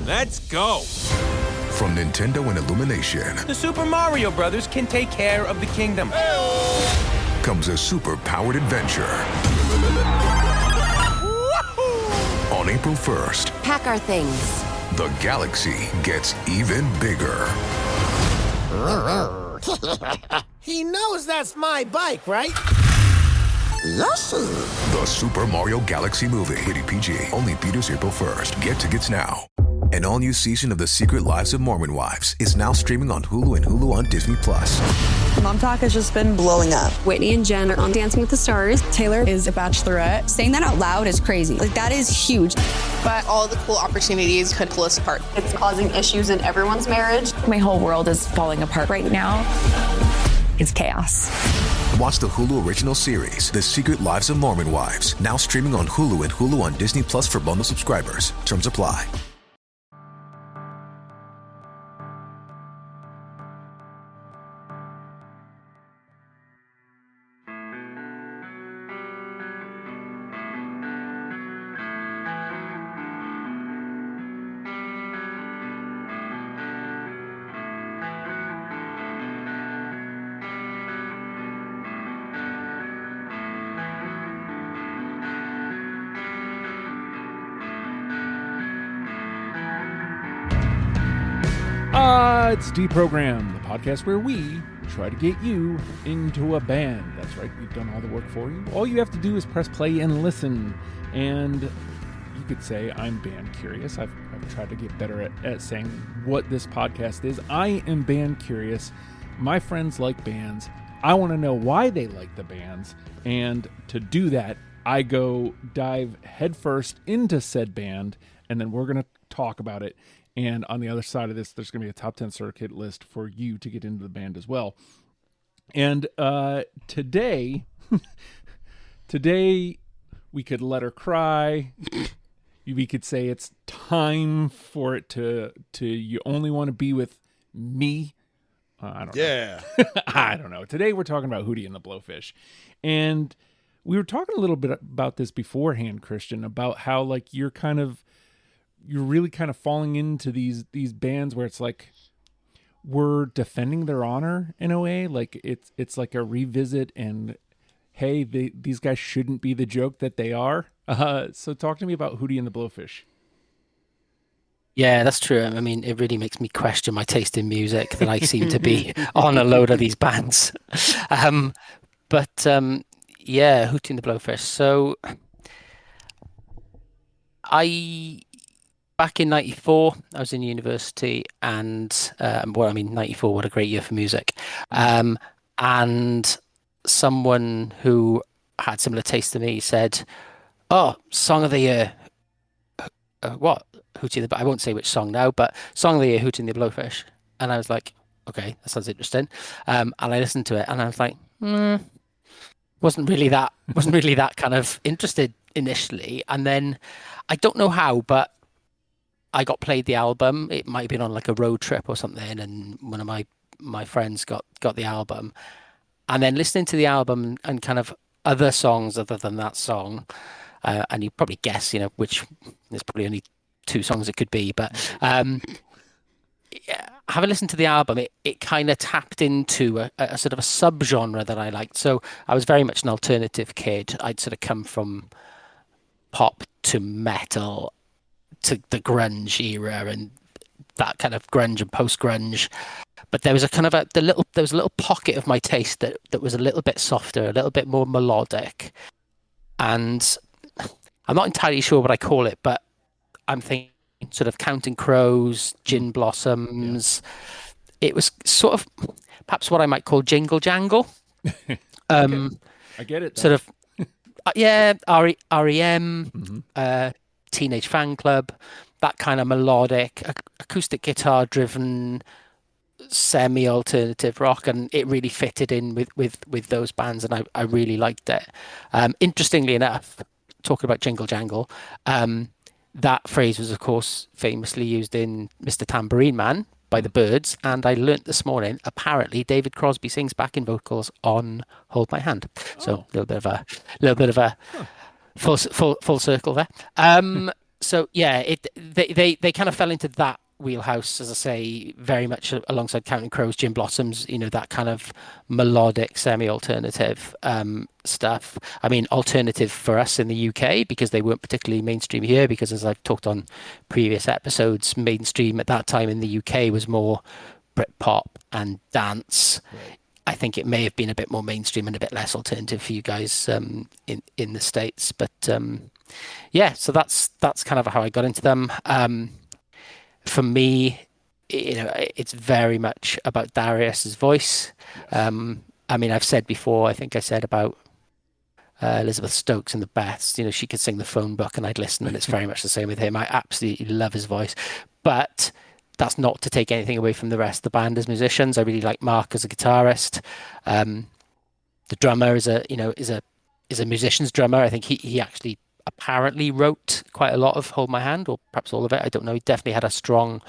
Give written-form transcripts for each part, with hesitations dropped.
Let's go! From Nintendo and Illumination, The Super Mario Brothers can take care of the kingdom. comes a super-powered adventure. On April 1st, Pack our things. the galaxy gets even bigger. He knows that's my bike, right? Yes. The Super Mario Galaxy movie. Rated PG. Only theaters April 1st. Get tickets now. An all-new season of The Secret Lives of Mormon Wives is now streaming on Hulu and Hulu on Disney+. Mom Talk has just been blowing up. Whitney and Jen are on Dancing with the Stars. Taylor is a bachelorette. Saying that out loud is crazy. Like, that is huge. But all the cool opportunities could pull us apart. It's causing issues in everyone's marriage. My whole world is falling apart right now. It's chaos. Watch the Hulu original series, The Secret Lives of Mormon Wives, now streaming on Hulu and Hulu on Disney Plus for bundle subscribers. Terms apply. It's Deprogram, the podcast where we try to get you into a band. That's right, we've done all the work for you. All you have to do is press play and listen. And you could say, I'm band curious. I've tried to get better at saying what this podcast is. I am band curious. My friends like bands. I want to know why they like the bands. And to do that, I go dive headfirst into said band, and then we're going to talk about it. And on the other side of this, there's going to be a top 10 circuit list for you to get into the band as well. And today we could let her cry. We could say it's time for it to you only want to be with me. I don't know. I don't know. Today we're talking about Hootie and the Blowfish. And we were talking a little bit about this beforehand, Christian, about how like you're really kind of falling into these bands where it's like we're defending their honor in a way. Like it's like a revisit and hey, these guys shouldn't be the joke that they are. So talk to me about Hootie and the Blowfish. Yeah, that's true. I mean, it really makes me question my taste in music that I seem to be on a load of these bands. Yeah, Hootie and the Blowfish. So back in 94, I was in university and, 94, what a great year for music. And someone who had similar taste to me said, oh, song of the year. What? Hootie and the, I won't say which song now, but song of the year, Hootie and the Blowfish. And I was like, okay, that sounds interesting. And I listened to it and I was like, wasn't really that kind of interested initially. And then I don't know how, but I got played the album. It might have been on like a road trip or something, and one of my friends got the album, and then listening to the album and kind of other songs other than that song, and you probably guess, which there's probably only 2 songs it could be, but having listened to the album, it kind of tapped into a sort of a subgenre that I liked. So I was very much an alternative kid. I'd sort of come from pop to metal to the grunge era and that kind of grunge and post-grunge, but there was a kind of there was a little pocket of my taste that was a little bit softer, a little bit more melodic, and I'm not entirely sure what I call it, but I'm thinking sort of Counting Crows, Gin Blossoms. It was sort of perhaps what I might call jingle jangle. Okay. I get it. Sort of, yeah, REM. Teenage Fan Club, that kind of melodic, acoustic guitar driven, semi-alternative rock, and it really fitted in with those bands, and I really liked it. Interestingly enough, talking about jingle jangle, that phrase was of course famously used in Mr. Tambourine Man by the Byrds, and I learnt this morning apparently David Crosby sings backing vocals on Hold My Hand. So a little bit of a full circle there. So yeah, they kind of fell into that wheelhouse, as I say, very much alongside Counting Crows, Jim Blossom's, that kind of melodic, semi-alternative stuff. I mean, alternative for us in the UK because they weren't particularly mainstream here. Because as I've talked on previous episodes, mainstream at that time in the UK was more Britpop and dance. Right. I think it may have been a bit more mainstream and a bit less alternative for you guys in the States, but. Yeah, so that's kind of how I got into them. For me, it's very much about Darius's voice. I mean, I've said before, I think I said about Elizabeth Stokes and the Beths. She could sing the phone book and I'd listen, and it's very much the same with him. I absolutely love his voice, but that's not to take anything away from the rest of the band as musicians. I really like Mark as a guitarist. The drummer is a musician's drummer. I think he actually apparently wrote quite a lot of Hold My Hand, or perhaps all of it. I don't know. He definitely had a strong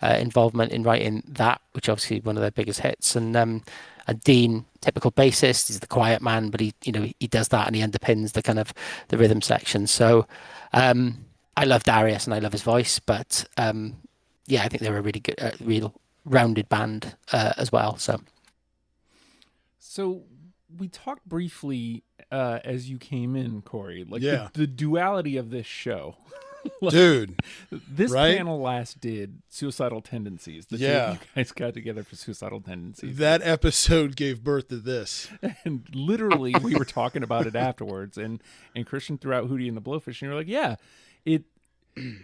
involvement in writing that, which obviously one of their biggest hits. And Dean, typical bassist, he's the quiet man, but he does that and he underpins the kind of the rhythm section. So I love Darius and I love his voice, but yeah, I think they're a really good, real rounded band as well. So we talked briefly as you came in, Cory, like yeah. the duality of this show. Like, dude, this right? panel last did Suicidal Tendencies. The two Yeah. of you guys got together for Suicidal Tendencies. That episode gave birth to this. And literally, we were talking about it afterwards, and Christian threw out Hootie and the Blowfish, and you're like, yeah,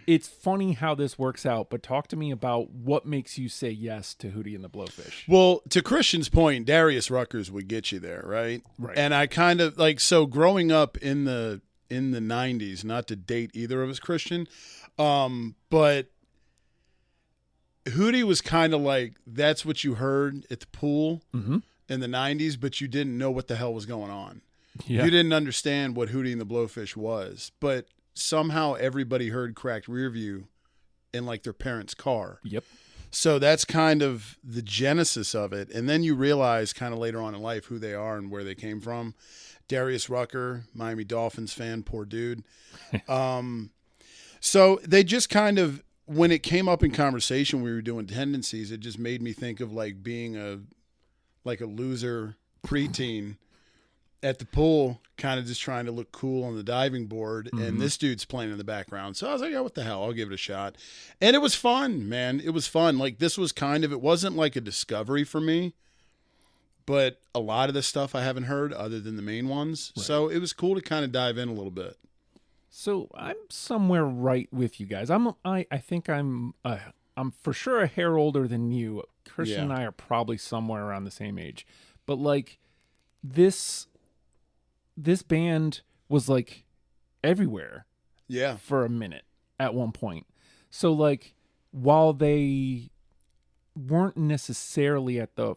it's funny how this works out, but talk to me about what makes you say yes to Hootie and the Blowfish. Well, to Christian's point, Darius Ruckers would get you there, right? Right. And I kind of so growing up in the 90s, not to date either of us, Christian, but Hootie was kind of like, that's what you heard at the pool in the 90s, but you didn't know what the hell was going on. Yeah. You didn't understand what Hootie and the Blowfish was, but somehow everybody heard Cracked Rear View in like their parents' car. Yep. So that's kind of the genesis of it. And then you realize kind of later on in life who they are and where they came from. Darius Rucker, Miami Dolphins fan, poor dude. So they just kind of, when it came up in conversation, we were doing tendencies, it just made me think of like being a loser preteen at the pool, kind of just trying to look cool on the diving board, and this dude's playing in the background. So I was like, oh, what the hell? I'll give it a shot. And it was fun, man. It was fun. Like, this was kind of, it wasn't like a discovery for me, but a lot of the stuff I haven't heard other than the main ones. Right. So it was cool to kind of dive in a little bit. So I'm somewhere right with you guys. I think I'm for sure a hair older than you. Christian and I are probably somewhere around the same age. But like this band was like everywhere for a minute at one point. So like while they weren't necessarily at the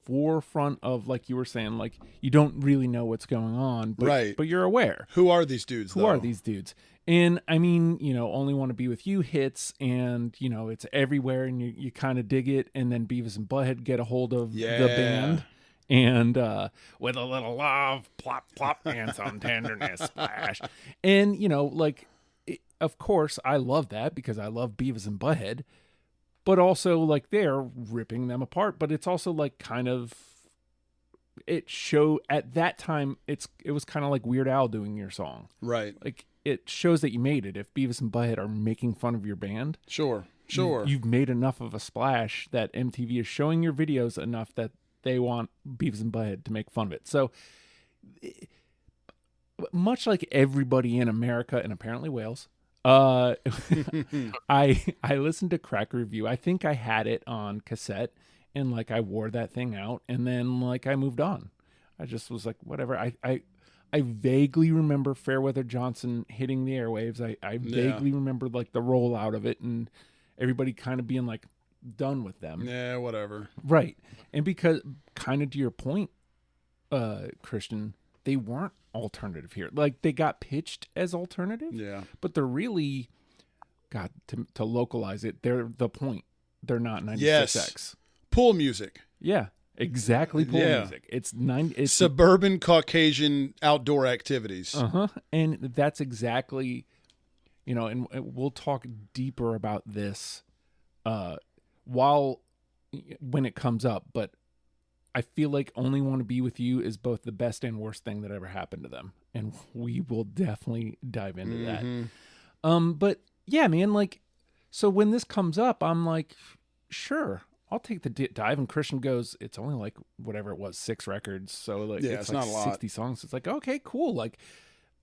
forefront of, like you were saying, like you don't really know what's going on, but you're aware. Who are these dudes? Who are these dudes? And I mean, Only Want to Be With You hits, and it's everywhere, and you kind of dig it. And then Beavis and Butthead get a hold of the band. And with a little love, plop, plop, and some tenderness, splash. And, of course, I love that because I love Beavis and Butthead. But also, like, they're ripping them apart. But it's also, like, kind of, at that time, it was kind of like Weird Al doing your song. Right. Like, it shows that you made it. If Beavis and Butthead are making fun of your band. Sure. You've made enough of a splash that MTV is showing your videos enough that they want Beavis and Butthead to make fun of it. So much like everybody in America and apparently Wales, I listened to Crack Review. I think I had it on cassette and like I wore that thing out and then like I moved on. I just was like, whatever. I vaguely remember Fairweather Johnson hitting the airwaves. I vaguely remember like the rollout of it and everybody kind of being like, done with them. Yeah, whatever. Right. And because kind of to your point, Christian, they weren't alternative here. Like they got pitched as alternative. Yeah. But they're really, God, to localize it, they're the point. They're not 96X. Yes. Pool music. Yeah. Exactly. Pool music. It's suburban Caucasian outdoor activities. And that's exactly you know, and we'll talk deeper about this when it comes up, but I feel like Only Want to Be With You is both the best and worst thing that ever happened to them. And we will definitely dive into that. But yeah, man, like, so when this comes up, I'm like, sure, I'll take the dive. And Christian goes, it's only like whatever it was, 6 records. So like, it's like not a lot. 60 songs. It's like, okay, cool. Like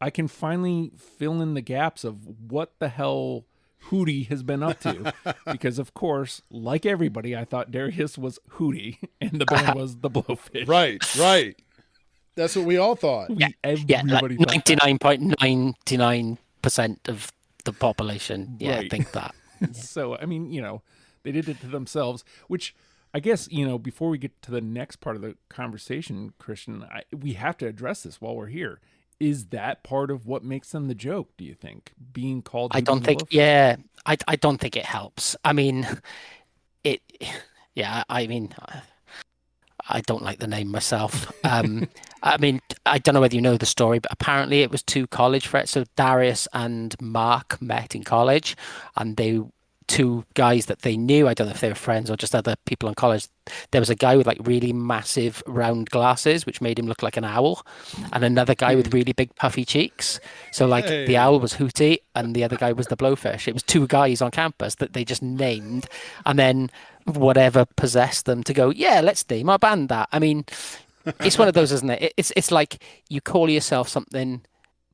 I can finally fill in the gaps of what the hell Hootie has been up to. Because of course, like everybody, I thought Darius was Hootie and the band was the Blowfish. Right. That's what we all thought. Like 99.99% of the population. Yeah, Right. I think that. So, I mean, you know, they did it to themselves, which I guess, you know, before we get to the next part of the conversation, Christian, we have to address this while we're here. Is that part of what makes them the joke, do you think? Being called I don't think, I don't think it helps. I mean, I don't like the name myself. I mean, I don't know whether you know the story, but apparently it was 2 college friends. So Darius and Mark met in college, and they 2 guys that they knew. I don't know if they were friends or just other people in college. There was a guy with like really massive round glasses, which made him look like an owl, and another guy with really big puffy cheeks. So like the owl was Hootie and the other guy was the Blowfish. It was 2 guys on campus that they just named, and then whatever possessed them to go, yeah, let's name our band that. I mean, it's one of those, isn't it? It's like you call yourself something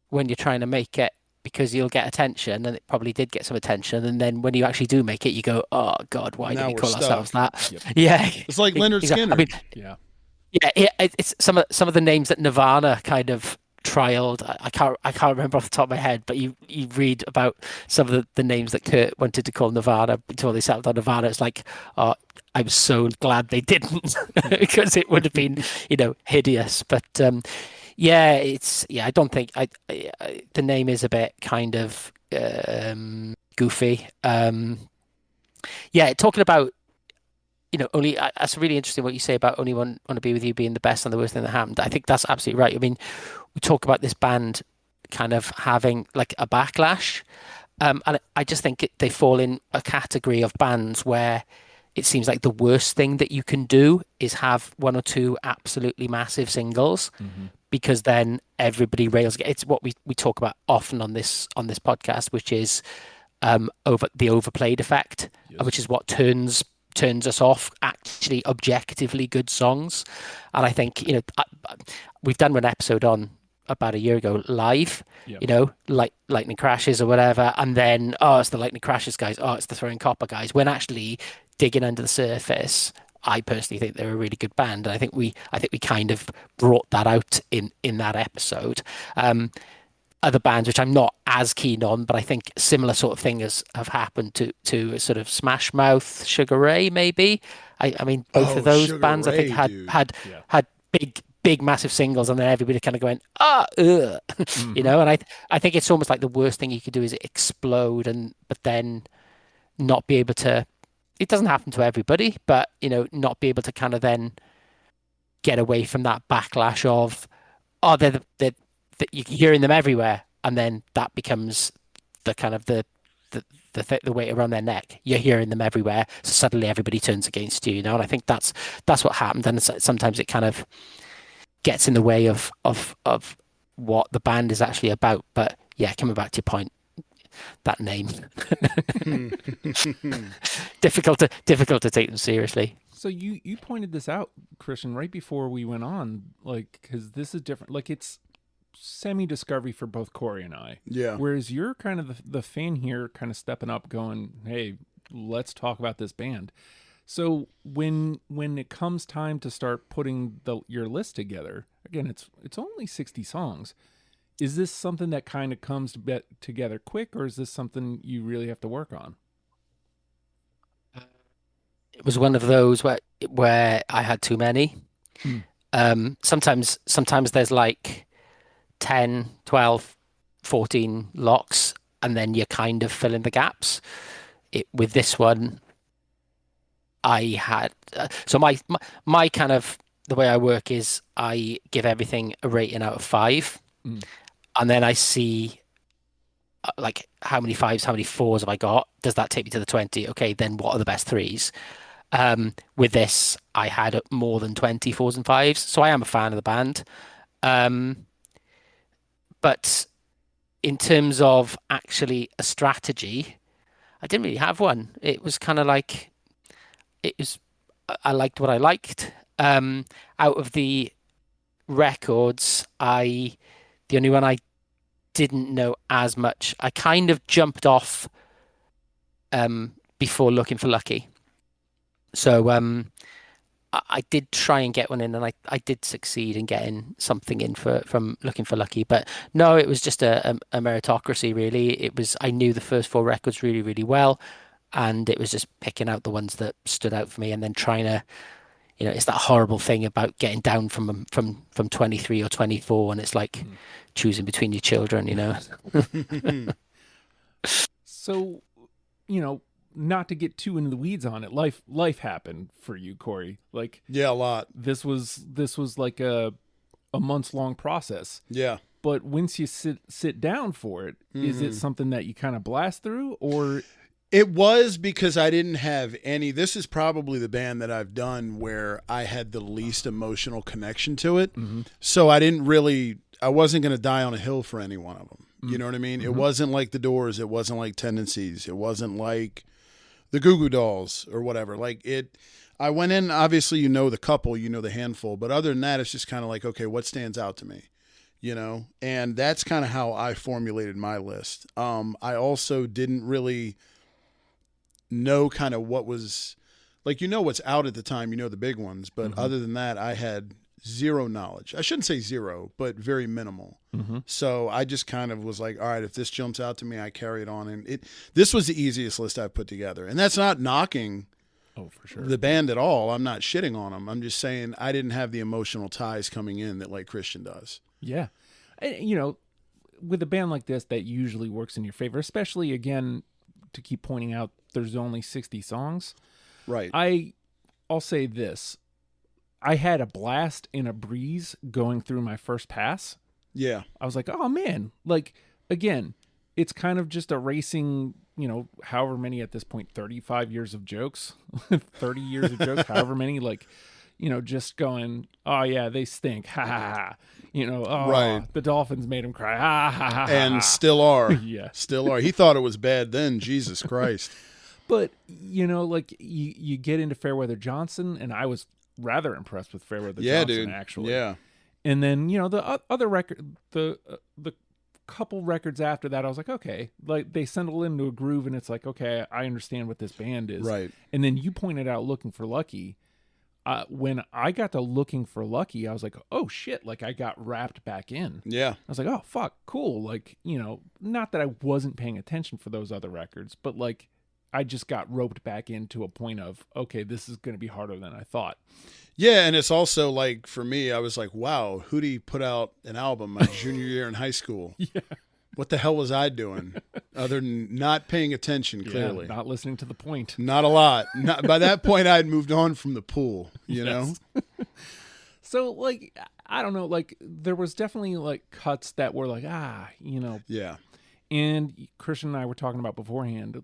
when you're trying to make it because you'll get attention, and it probably did get some attention. And then when you actually do make it, you go, oh God, why did we call ourselves that? Yep. Yeah. It's like Leonard Skinner. I mean, yeah. It's some of the names that Nirvana kind of trialed. I can't remember off the top of my head, but you read about some of the names that Kurt wanted to call Nirvana until they settled on Nirvana. It's like, oh, I'm so glad they didn't because it would have been, you know, hideous. But I don't think the name is a bit kind of goofy. Talking about, you know, that's really interesting what you say about Only Want to Be With You being the best and the worst thing that happened. I think that's absolutely right. I mean, we talk about this band kind of having like a backlash, and I just think they fall in a category of bands where it seems like the worst thing that you can do is have 1 or 2 absolutely massive singles, because then everybody rails. It's what we talk about often on this podcast, which is the overplayed effect, which is what turns us off actually objectively good songs. And I think, you know, we've done one episode on about a year ago live, you know, like Lightning Crashes or whatever, and then it's the Lightning Crashes guys, it's the Throwing Copper guys, when actually digging under the surface, I personally think they're a really good band, and I think we kind of brought that out in that episode. Other bands which I'm not as keen on, but I think similar sort of things have happened to sort of Smash Mouth, Sugar Ray, maybe. I mean, both of those Sugar bands Ray, I think had big massive singles, and then everybody kind of going you know. And I think it's almost like the worst thing you could do is explode, but then not be able to. It doesn't happen to everybody, but, you know, not be able to kind of then get away from that backlash of, they're you're hearing them everywhere, and then that becomes the kind of the weight around their neck. You're hearing them everywhere, so suddenly everybody turns against you, you know. And I think that's what happened, and sometimes it kind of gets in the way of what the band is actually about. But yeah, coming back to your point, that name, difficult to take them seriously. So you pointed this out, Christian, right before we went on, like, because this is different. Like, it's semi-discovery for both Cory and I. Yeah. Whereas you're kind of the fan here, kind of stepping up, going, "Hey, let's talk about this band." So when it comes time to start putting your list together, again, it's only 60 songs. Is this something that kind of comes together quick, or is this something you really have to work on? It was one of those where I had too many. Sometimes there's like 10, 12, 14 locks, and then you kind of fill in the gaps. With this one, I had so my kind of, the way I work is I give everything a rating out of 5, and then I see like how many fives, how many fours have I got? Does that take me to the 20? Okay, then what are the best threes? With this, I had more than 20 fours and fives, so I am a fan of the band. But in terms of actually a strategy, I didn't really have one. It was kind of like I liked what I liked. Out of the records, the only one I didn't know as much, I kind of jumped off before Looking for Lucky. So I did try and get one in, and I did succeed in getting something in from Looking for Lucky. But no, it was just a meritocracy, really. I knew the first four records really, really well, and it was just picking out the ones that stood out for me, and then trying to, it's that horrible thing about getting down from 23 or 24, and it's like choosing between your children, So, not to get too into the weeds on it, life happened for you, Cory. Like, yeah, a lot. This was like a months long process. Yeah. But once you sit down for it, is it something that you kind of blast through, or? It was, because I didn't have any. This is probably the band that I've done where I had the least emotional connection to it. Mm-hmm. So I wasn't going to die on a hill for any one of them. You know what I mean? Mm-hmm. It wasn't like The Doors. It wasn't like Tendencies. It wasn't like the Goo Goo Dolls or whatever. I went in, obviously, the couple, the handful. But other than that, it's just kind of like, okay, what stands out to me? And that's kind of how I formulated my list. I also didn't really know kind of what was, what's out at the time, the big ones. But other than that, I had zero knowledge. I shouldn't say zero, but very minimal. Mm-hmm. So I just kind of was like, all right, if this jumps out to me, I carry it on. And this was the easiest list I've put together. And that's not knocking for sure the band at all. I'm not shitting on them. I'm just saying I didn't have the emotional ties coming in that like Christian does. Yeah. And, with a band like this, that usually works in your favor, especially, again, to keep pointing out, there's only 60 songs. Right. I'll say this. I had a blast and a breeze going through my first pass. Yeah. I was like, oh man, again, it's kind of just erasing, however many at this point, 35 years of jokes, 30 years of jokes, however many, just going, oh yeah, they stink. Ha ha ha. Right. The Dolphins made him cry. Ha ha ha. And still are. Yeah. Still are. He thought it was bad then. Jesus Christ. But, you get into Fairweather Johnson, and I was rather impressed with Fairweather Johnson, dude. actually. Yeah. And then, the other record, the couple records after that, I was like, okay, they settle into a groove, and it's like, okay, I understand what this band is. Right. And then you pointed out Looking for Lucky. When I got to Looking for Lucky, I was like, oh shit, I got wrapped back in. Yeah. I was like, oh fuck, cool. Not that I wasn't paying attention for those other records, but I just got roped back into a point of, okay, this is going to be harder than I thought. Yeah, and it's also for me, I was like, wow, Hootie put out an album my junior year in high school. Yeah. What the hell was I doing other than not paying attention, clearly? Yeah, not listening to the point. Not a lot. By that point, I had moved on from the pool, you know? So, I don't know, there was definitely, cuts that were Yeah. And Christian and I were talking about beforehand,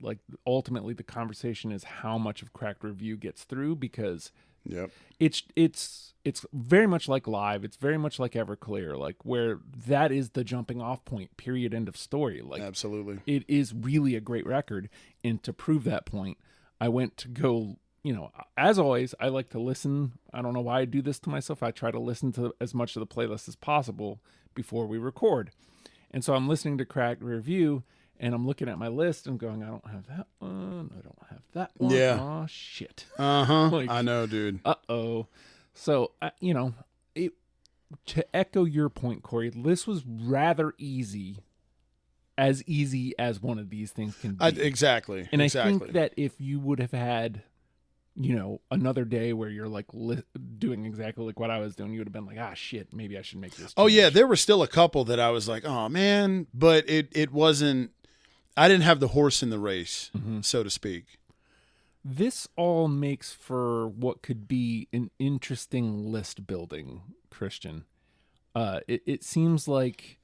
ultimately the conversation is how much of Cracked Review gets through, because yep. It's very much like Live. It's very much like Everclear, where that is the jumping off point, period, end of story. Absolutely. It is really a great record. And to prove that point, I went to go, as always, I like to listen. I don't know why I do this to myself. I try to listen to as much of the playlist as possible before we record. And so I'm listening to Cracked Review, and I'm looking at my list and going, I don't have that one. I don't have that one. Yeah. Oh, shit. Uh-huh. I know, dude. Uh-oh. So, to echo your point, Cory, this was rather easy as one of these things can be. Exactly. And exactly. I think that if you would have had, another day where you're doing exactly what I was doing, you would have been like, shit, maybe I should make this change. Oh, yeah. There were still a couple that I was like, oh, man. But it wasn't, I didn't have the horse in the race, so to speak. This all makes for what could be an interesting list building, Christian. It seems like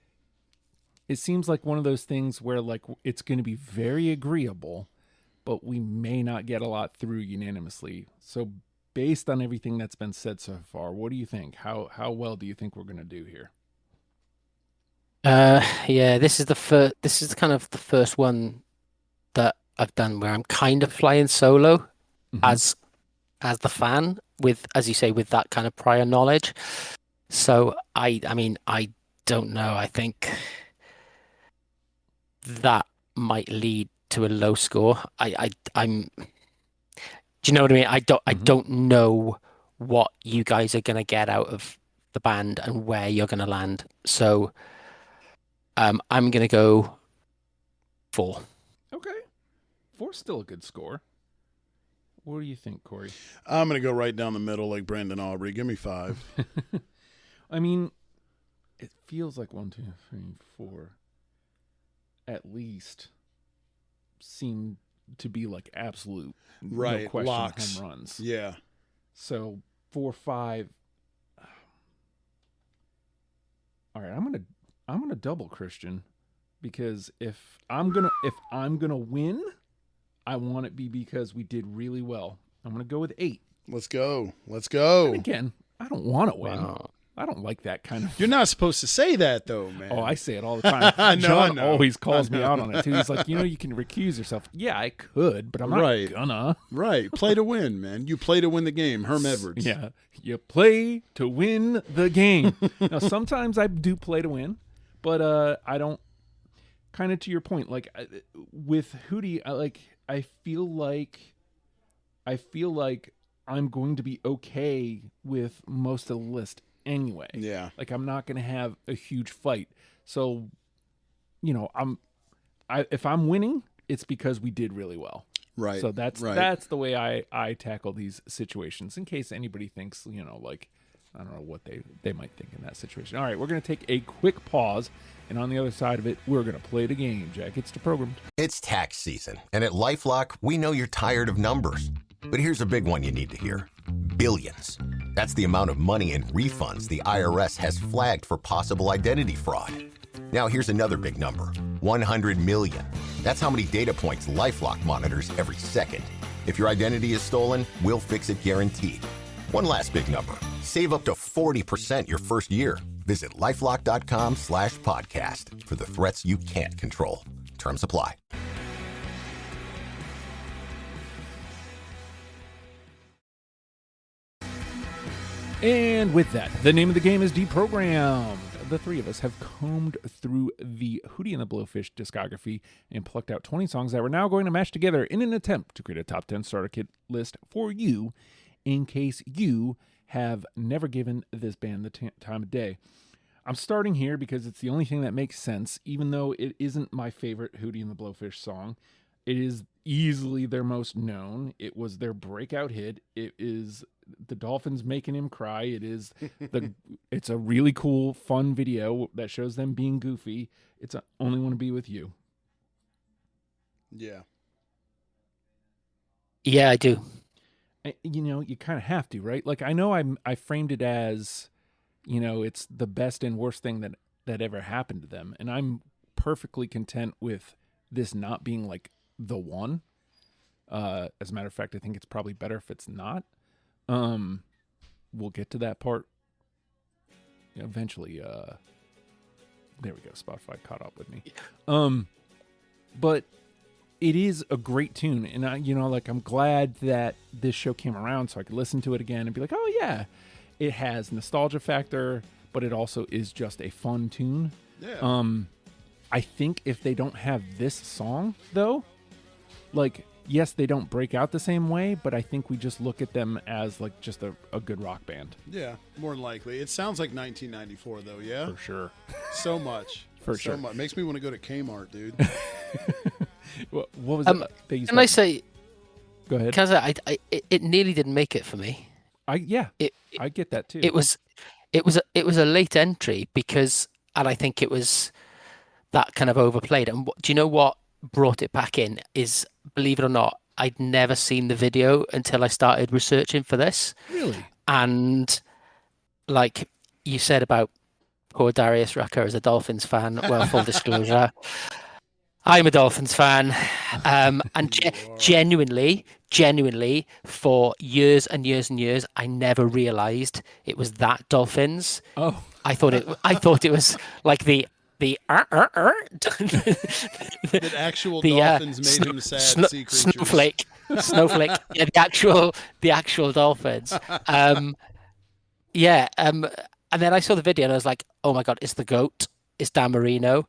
it seems like one of those things where like it's going to be very agreeable, but we may not get a lot through unanimously. So based on everything that's been said so far, what do you think? How well do you think we're going to do here? Yeah, this is kind of the first one that I've done where I'm kind of flying solo as the fan with, as you say, with that kind of prior knowledge. So I mean, I don't know. I think that might lead to a low score. I'm. Do you know what I mean? I don't know what you guys are gonna get out of the band and where you're gonna land. So, I'm gonna go 4. Okay, 4's still a good score. What do you think, Cory? I'm going to go right down the middle like Brandon Aubrey. Give me 5. I mean, it feels like 1, 2, 3, 4 at least seem to be like absolute right no question locks. home runs. Yeah. So 4, 5. All right, I'm gonna double Christian, because if I'm gonna win, I want it be because we did really well. I'm going to go with 8. Let's go. And again, I don't want to win. Wow. I don't like that kind of... You're not supposed to say that, though, man. Oh, I say it all the time. John always calls me out on it, too. He's like, you can recuse yourself. Yeah, I could, but I'm not gonna. Right. Play to win, man. You play to win the game. Herm Edwards. Yeah. You play to win the game. Now, sometimes I do play to win, but I don't... Kind of to your point, like, with Hootie, I feel like I'm going to be okay with most of the list anyway. Yeah. Like, I'm not going to have a huge fight. So, if I'm winning, it's because we did really well. Right. So that's the way I tackle these situations, in case anybody thinks, like, I don't know what they might think in that situation. All right, we're going to take a quick pause, and on the other side of it, we're going to play the game. Jack, it's programmed. It's tax season, and at LifeLock, we know you're tired of numbers. But here's a big one you need to hear. Billions. That's the amount of money in refunds the IRS has flagged for possible identity fraud. Now here's another big number. 100 million. That's how many data points LifeLock monitors every second. If your identity is stolen, we'll fix it guaranteed. One last big number. Save up to 40% your first year. Visit lifelock.com/podcast for the threats you can't control. Terms apply. And with that, the name of the game is Deprogrammed. The three of us have combed through the Hootie and the Blowfish discography and plucked out 20 songs that we're now going to mash together in an attempt to create a top 10 starter kit list for you, in case you have never given this band the time of day. I'm starting here because it's the only thing that makes sense, even though it isn't my favorite Hootie and the Blowfish song. It is easily their most known. It was their breakout hit. It is the dolphins making him cry. It is it's a really cool, fun video that shows them being goofy. It's Only Want to Be With You. Yeah. Yeah, I do. You kind of have to, right? Like, I know I framed it as, it's the best and worst thing that ever happened to them. And I'm perfectly content with this not being like the one. As a matter of fact, I think it's probably better if it's not. We'll get to that part eventually. There we go. Spotify caught up with me. But it is a great tune, and I'm glad that this show came around so I could listen to it again and be like, oh yeah, it has nostalgia factor, but it also is just a fun tune. Yeah. I think if they don't have this song though, like, yes, they don't break out the same way, but I think we just look at them as like just a good rock band. Yeah, more than likely. It sounds like 1994 though, yeah? For sure. So much. For sure. Much. Makes me want to go to Kmart, dude. What was it? Can I say? Go ahead. Because it nearly didn't make it for me. I get that too. It was a late entry and I think it was that kind of overplayed. And do you know what brought it back in is, believe it or not, I'd never seen the video until I started researching for this. Really? And like you said about poor Darius Rucker is a Dolphins fan. Well, full disclosure, I'm a Dolphins fan, and genuinely, for years and years and years, I never realised it was that Dolphins. Oh, I thought it was like the that actual dolphins made him sad. Sea creatures. Snowflake. Yeah, the actual dolphins. And then I saw the video and I was like, oh my god, it's the GOAT, it's Dan Marino,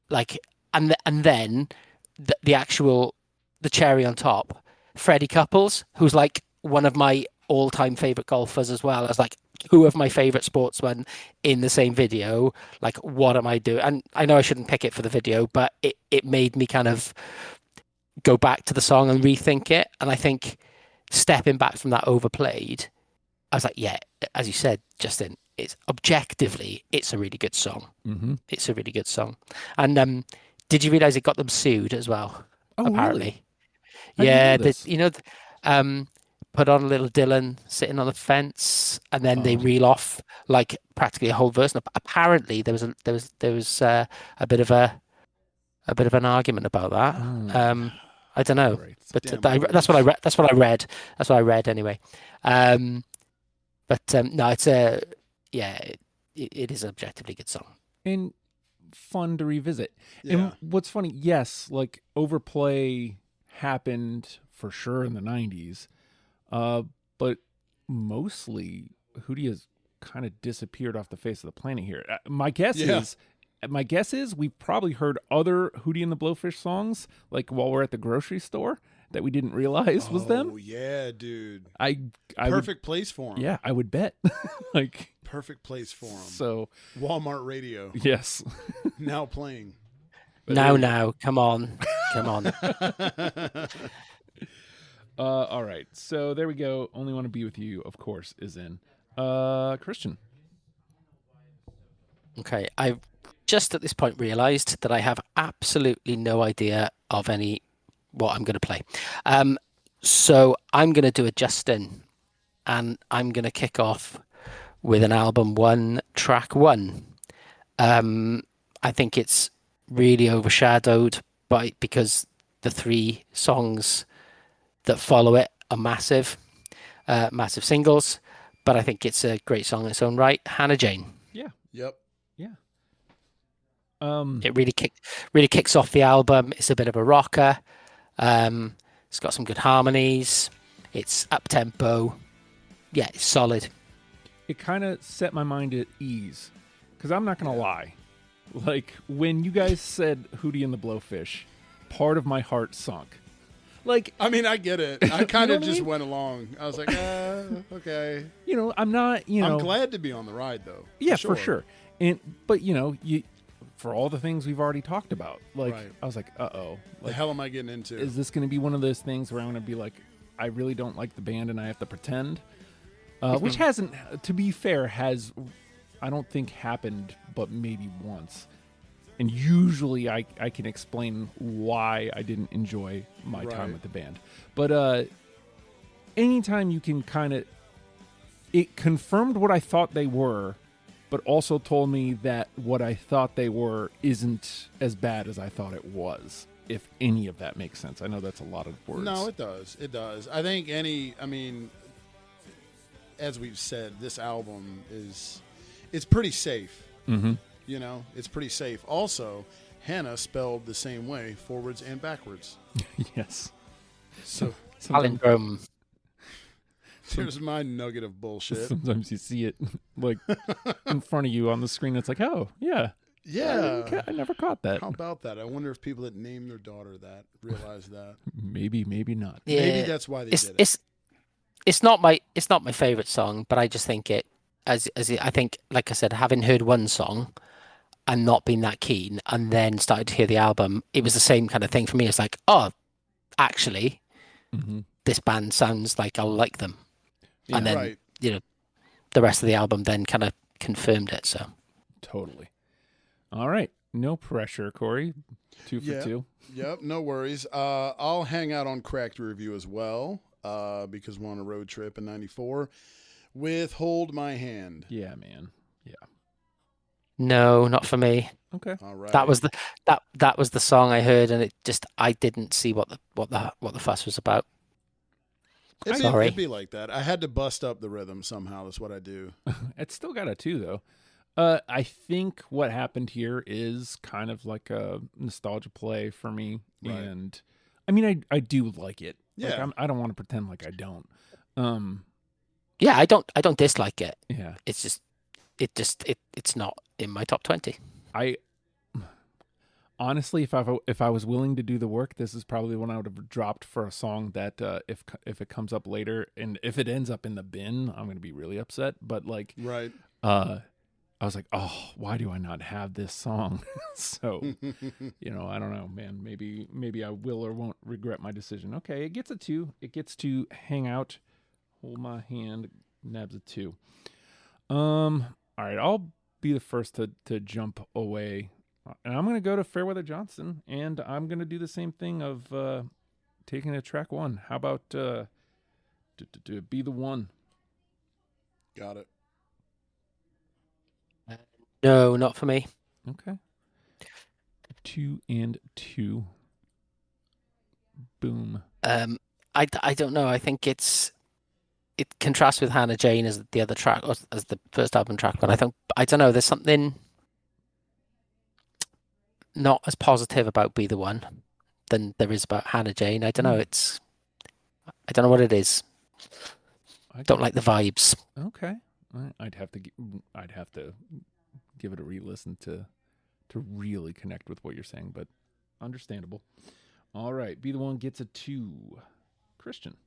like, and then the cherry on top, Freddie Couples, who's like one of my all-time favorite golfers as well. I was like, two of my favorite sportsmen in the same video. Like, what am I doing? And I know I shouldn't pick it for the video, but it made me kind of go back to the song and rethink it. And I think stepping back from that overplayed, I was like, yeah, as you said, Justin, it's objectively, it's a really good song. Mm-hmm. It's a really good song. And did you realize it got them sued as well? Oh, apparently. Really? Yeah, put on a little Dylan sitting on the fence, and then they reel off like practically a whole verse. And apparently, there was a bit of an argument about that. I don't know, but that's what I read. That's what I read. That's what I read anyway. No, it's it is an objectively good song and fun to revisit. Yeah. And what's funny, yes, like overplay happened for sure in the 90s. But mostly Hootie has kind of disappeared off the face of the planet here. My guess is we've probably heard other Hootie and the Blowfish songs, like while we're at the grocery store, that we didn't realize was them. Oh yeah, dude. Perfect place for them. Yeah, I would bet. Like perfect place for them. So Walmart radio. Yes. Now playing. Now, come on. All right, so there we go. Only Want to Be With You, of course, is in. Christian. Okay, I've just at this point realised that I have absolutely no idea of what I'm going to play. So I'm going to do a Justin, and I'm going to kick off with an album one, track one. I think it's really overshadowed because the three songs that follow it are massive singles, but I think it's a great song in its own right. Hannah Jane. Yeah. Yep. Yeah. It really kicks off the album. It's a bit of a rocker. It's got some good harmonies. It's up tempo. Yeah, it's solid. It kind of set my mind at ease, because I'm not gonna lie. Like when you guys said Hootie and the Blowfish, part of my heart sunk. Like, I mean, I get it. I kind of just went along. I was like, okay. I'm not, I'm glad to be on the ride, though. Yeah, for sure. But for all the things we've already talked about, like, right. I was like, uh-oh. Like, the hell am I getting into? Is this going to be one of those things where I'm going to be like, I really don't like the band and I have to pretend? Which hasn't, to be fair, I don't think happened, but maybe once. And usually I can explain why I didn't enjoy my time with the band. But anytime you can it confirmed what I thought they were, but also told me that what I thought they were isn't as bad as I thought it was, if any of that makes sense. I know that's a lot of words. No, it does. It does. I think as we've said, this album it's pretty safe. Mm-hmm. It's pretty safe. Also, Hannah spelled the same way, forwards and backwards. Yes. So palindrome. Here's my nugget of bullshit. Sometimes you see it like in front of you on the screen. It's like, oh, yeah. Yeah. I never caught that. How about that? I wonder if people that name their daughter that realize that. Maybe not. Yeah. Maybe that's why they did it. It's not my favorite song, but I just think it I think, like I said, having heard one song and not been that keen, and then started to hear the album, it was the same kind of thing for me. It's like, oh, actually, this band sounds like I'll like them. Yeah, and then, the rest of the album then kind of confirmed it. So totally. All right. No pressure, Cory. 2 for 2. Yep. No worries. I'll hang out on Cracked Review as well, because we're on a road trip in '94 with Hold My Hand. Yeah, man. Yeah. No, not for me. Okay. All right. That was the song I heard, and I didn't see what the fuss was about. Sorry. It'd be like that. I had to bust up the rhythm somehow. That's what I do. It's still got a 2 though. I think what happened here is kind of like a nostalgia play for me, Right. and I mean, I do like it. Yeah. Like, I don't want to pretend like I don't. Yeah, I don't dislike it. Yeah. It's just it's not in my top 20. I honestly, if I was willing to do the work, this is probably one I would have dropped for a song that if it comes up later and if it ends up in the bin, I'm going to be really upset. But like, Right. I was like, oh, why do I not have this song? So, I don't know, man. Maybe I will or won't regret my decision. Okay, it gets a 2. It gets to hang out, hold my hand, nabs a 2. All right, I'll be the first to jump away, and I'm gonna go to Fairweather Johnson, and I'm gonna do the same thing of taking a track 1. How about Be the One? Got it. No, not for me. Okay. 2 and 2. Boom. I don't know. I think it contrasts with Hannah Jane as the other track, or as the first album track, but I don't know. There's something not as positive about Be the One than there is about Hannah Jane. I don't know. I don't know what it is. I don't like the vibes. Okay. I'd have to give it a re-listen to really connect with what you're saying, but understandable. All right, Be the One gets a 2. Christian.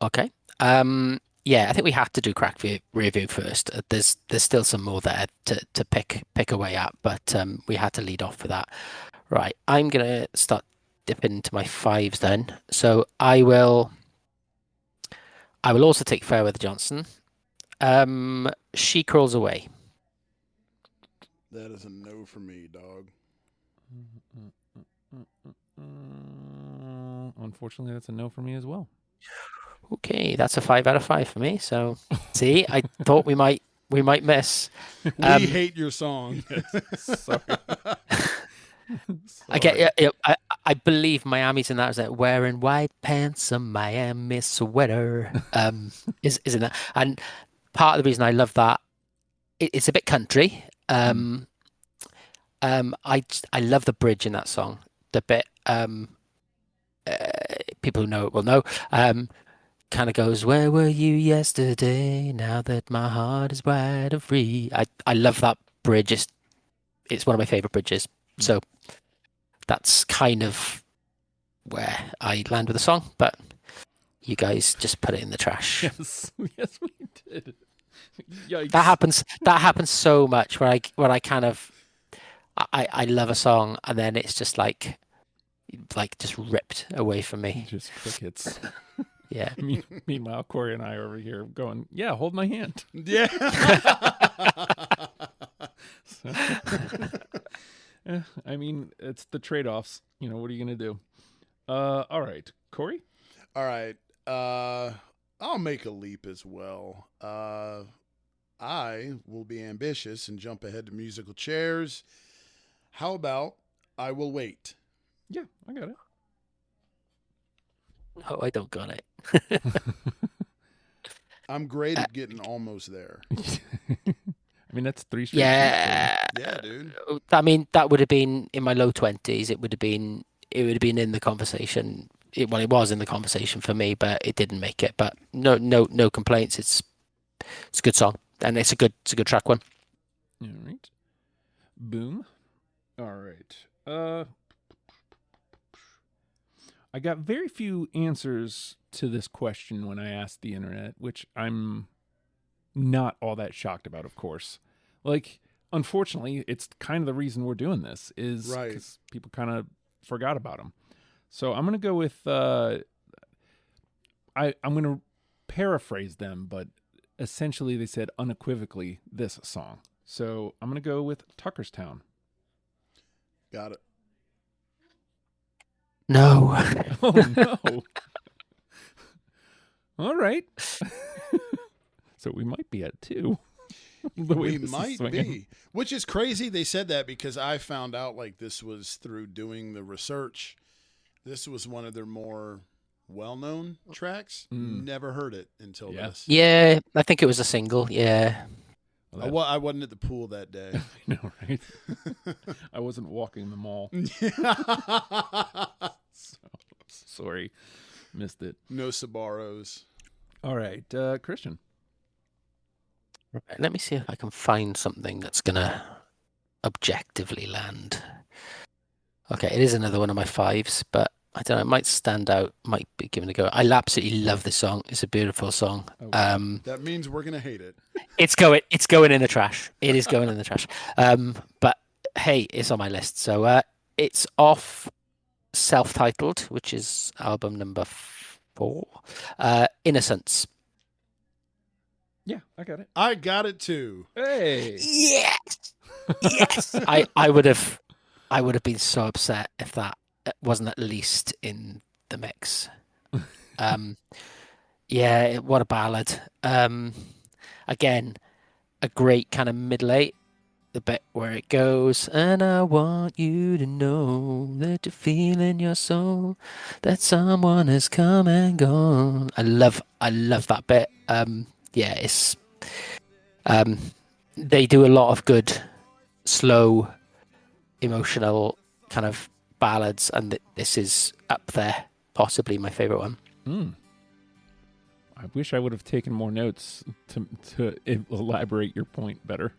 Okay. Yeah, I think we have to do crack review first. There's still some more there to pick away at, but we had to lead off with that. Right, I'm gonna start dipping into my 5s then. So I will also take Fairweather Johnson. She Crawls Away. That is a no for me, dog. Unfortunately, that's a no for me as well. Okay, that's a 5 out of 5 for me. So, see, I thought we might miss. We hate your song. Sorry. I get. I believe Miami's in that. Is that wearing white pants, a Miami sweater? Isn't that? And part of the reason I love that, it's a bit country. I love the bridge in that song. The bit. People who know it will know. Kind of goes, where were you yesterday? Now that my heart is wide and free. I love that bridge. It's one of my favorite bridges. So that's kind of where I land with the song. But you guys just put it in the trash. Yes, yes, we did. Yikes. That happens so much where I kind of I love a song and then it's just like just ripped away from me. Just crickets. Yeah. Meanwhile, Cory and I are over here going, yeah, hold my hand. Yeah. I mean, it's the trade-offs. What are you going to do? All right. Cory? All right. I'll make a leap as well. I will be ambitious and jump ahead to musical chairs. How about I Will Wait? Yeah, I got it. No, I don't got it. I'm great at getting almost there. I mean, that's 3 straight. Yeah. Yeah, dude. I mean, that would have been in my low 20s. It would have been in the conversation. It was in the conversation for me, but it didn't make it. But no complaints. It's a good song, and it's a good track one. All right. Boom. All right. I got very few answers to this question when I asked the internet, which I'm not all that shocked about, of course. Like, unfortunately, it's kind of the reason we're doing this is because people kind of forgot about them. So I'm going to go with, I'm going to paraphrase them, but essentially they said unequivocally this song. So I'm going to go with Tuckerstown. Got it. No. Oh, no. All right. So we might be at 2. We might be, which is crazy. They said that because I found out like this was through doing the research. This was one of their more well-known tracks. Never heard it until this. Yeah, I think it was a single. Yeah. I wasn't at the pool that day. I know, right? I wasn't walking the mall. Sorry. Missed it. No Sabaros. All right, Christian. Right, let me see if I can find something that's going to objectively land. Okay, it is another one of my fives, but I don't know, it might stand out, might be given a go. I absolutely love this song. It's a beautiful song. That means we're going to hate it. It's going in the trash. It is going in the trash. But hey, it's on my list. So it's off self-titled, which is album number 4, Innocence. Yeah, I got it. I got it too. Hey. Yes. Yes. I would have been so upset if that wasn't at least in the mix. Yeah, what a ballad. Again, a great kind of middle eight. The bit where it goes, and I want you to know that you feel in your soul that someone has come and gone. I love that bit. Yeah, it's they do a lot of good, slow, emotional kind of ballads, and this is up there, possibly my favorite one. I wish I would have taken more notes to elaborate your point better.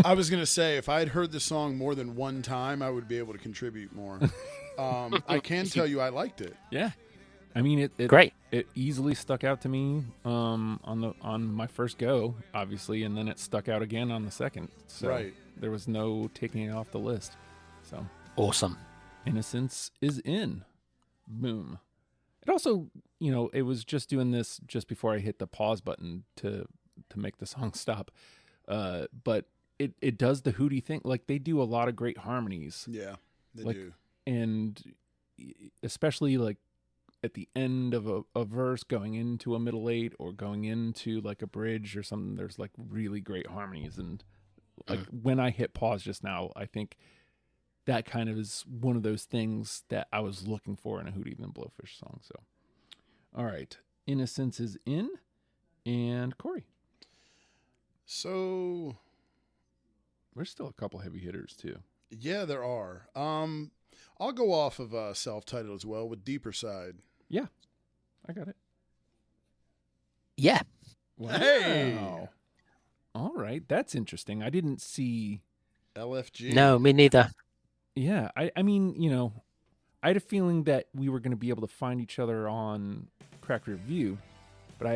I was going to say, if I had heard the song more than one time, I would be able to contribute more. I can tell you I liked it. Yeah. I mean, it great. It easily stuck out to me on my first go, obviously, and then it stuck out again on the second. So right. There was no taking it off the list. So awesome. Innocence is in. Boom. It also, it was just doing this just before I hit the pause button to make the song stop. But it does the Hootie thing. Like, they do a lot of great harmonies. Yeah, they do. And especially like at the end of a verse going into a middle eight or going into like a bridge or something, there's like really great harmonies. And like when I hit pause just now, I think that kind of is one of those things that I was looking for in a Hootie the Blowfish song. So, all right. Innocence is in. And Cory. So, there's still a couple heavy hitters too. Yeah, there are. I'll go off of self-titled as well with Deeper Side. Yeah, I got it. Yeah. Wow. Hey. All right. That's interesting. I didn't see LFG. No, me neither. Yeah, I mean, I had a feeling that we were going to be able to find each other on Crack Review, but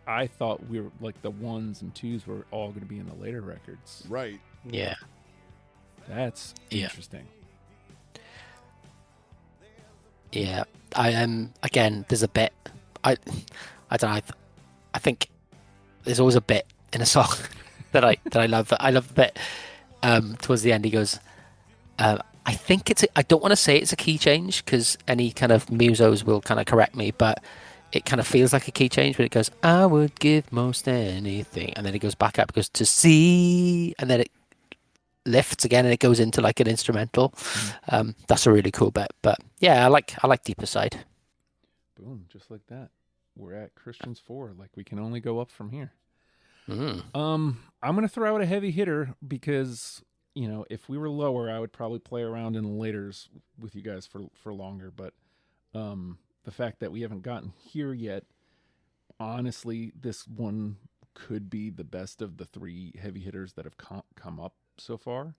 I thought we were like the 1s and 2s were all going to be in the later records. Right. Yeah. That's interesting. Yeah, I am. Again, there's a bit. I don't know. I think there's always a bit in a song that I love. I love the bit towards the end. He goes, I think I don't want to say it's a key change because any kind of musos will kind of correct me, but it kind of feels like a key change when it goes, I would give most anything. And then it goes back up, it goes to see, and then it lifts again and it goes into like an instrumental. That's a really cool bit. But yeah, I like Deeper Side. Boom, just like that. We're at Christian's 4. Like, we can only go up from here. Mm. I'm going to throw out a heavy hitter because, if we were lower, I would probably play around in the laters with you guys for longer. But the fact that we haven't gotten here yet, honestly, this one could be the best of the 3 heavy hitters that have come up so far.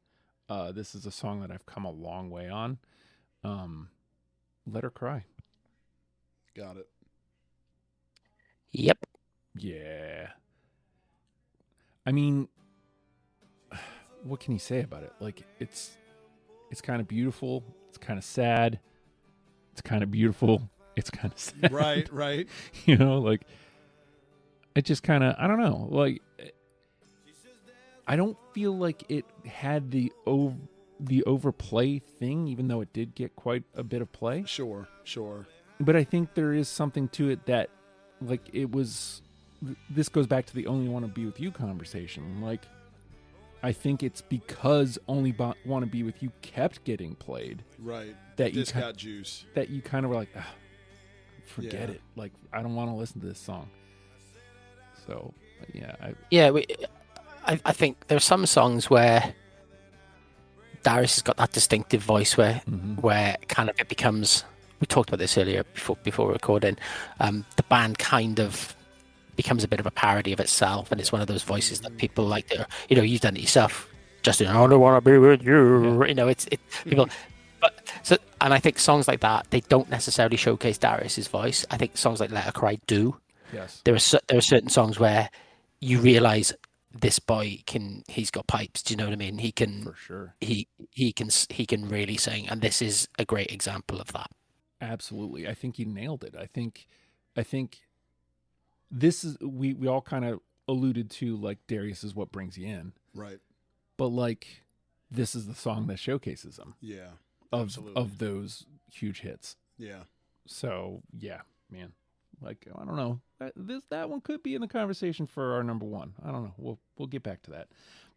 This is a song that I've come a long way on. Let Her Cry. Got it. Yep. Yeah. I mean, what can you say about it? Like, it's kind of beautiful. It's kind of sad. It's kind of beautiful. It's kind of sad. Right. Like, it just kind of, I don't know. Like, I don't feel like it had the overplay thing, even though it did get quite a bit of play. Sure. But I think there is something to it that, like, it was. This goes back to the only want to be with you conversation. Like, I think it's because Only Want to Be With You kept getting played. Right. That this got juice. That you kind of were like, forget it. Like, I don't want to listen to this song. So, yeah. I think there are some songs where Darius has got that distinctive voice where kind of it becomes, we talked about this earlier before recording, the band kind of becomes a bit of a parody of itself, and it's one of those voices that people like to, you've done it yourself, Justin, I don't want to be with you, it's people, and I think songs like that, they don't necessarily showcase Darius's voice. I think songs like Let Her Cry do. Yes. There are certain songs where you realize this boy he's got pipes, do you know what I mean? He can, for sure. He can really sing, and this is a great example of that. Absolutely. I think you nailed it. I think this is, we all kind of alluded to, like, Darius is what brings you in. Right. But, like, this is the song that showcases him. Yeah. Of those huge hits. Yeah. So, yeah, man. Like, I don't know. That one could be in the conversation for our number one. I don't know. We'll get back to that.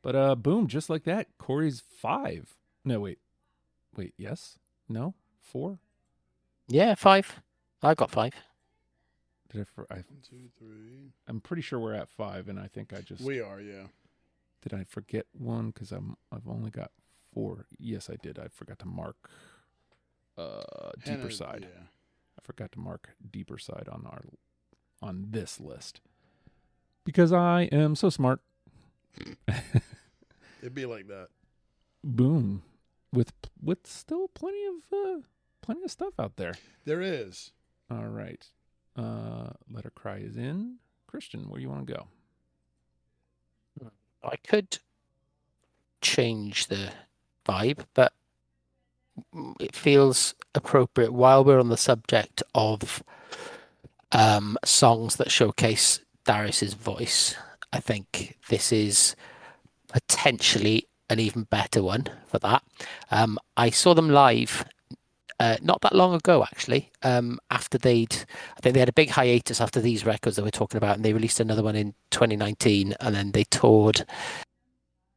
But boom, just like that, Cory's 5. No, wait, yes? No? 4? Yeah, 5. I got 5. Did I? 1, 2, 3. I'm pretty sure we're at 5, and I think I just. We are, yeah. Did I forget one? Because I've only got 4. Yes, I did. I forgot to mark Deeper Side. Yeah. I forgot to mark Deeper Side on this list because I am so smart. It'd be like that. Boom, with still plenty of stuff out there. There is. All right. Let Her Cry is in. Christian, where do you want to go? I could change the vibe, but it feels appropriate while we're on the subject of songs that showcase Darius's voice. I think this is potentially an even better one for that. I saw them live not that long ago, actually. After I think they had a big hiatus after these records that we're talking about, and they released another one in 2019, and then they toured.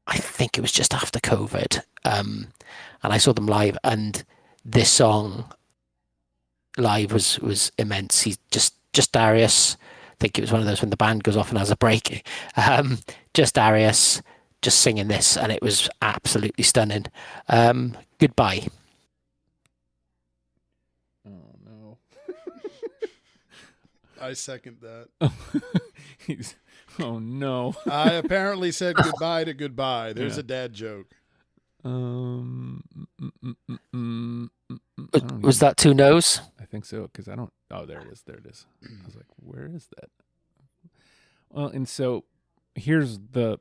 I think it was just after COVID, and I saw them live, and this song live was immense. He's just Darius. I think it was one of those when the band goes off and has a break. Just Darius, just singing this, and it was absolutely stunning. Goodbye. Oh no! I second that. Oh no! I apparently said goodbye to goodbye. There's a dad joke. Was that 2 no's? I think so, because I don't. Oh, there it is. There it is. I was like, where is that? Well, and so here's the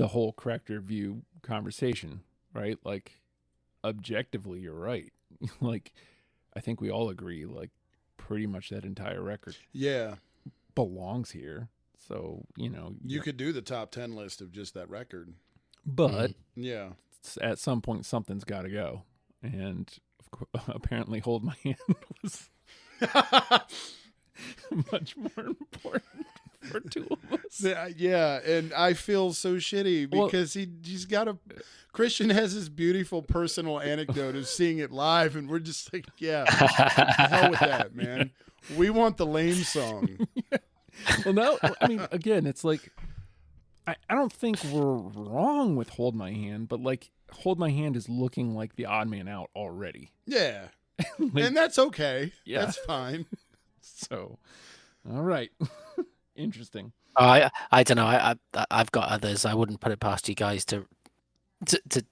whole corrector view conversation, right? Like, objectively, you're right. Like, I think we all agree, like, pretty much that entire record, belongs here. So, you could do the top 10 list of just that record, but at some point something's got to go, and apparently Hold My Hand was much more important for 2 of us. Yeah, and I feel so shitty because he's got Christian has this beautiful personal anecdote of seeing it live, and we're just like, hell with that, man. We want the lame song. Well, no, I mean, again, it's like, I don't think we're wrong with Hold My Hand, but, like, Hold My Hand is looking like the odd man out already. Yeah. Like, and that's okay. Yeah. That's fine. So, all right. Interesting. I don't know. I've got others. I wouldn't put it past you guys to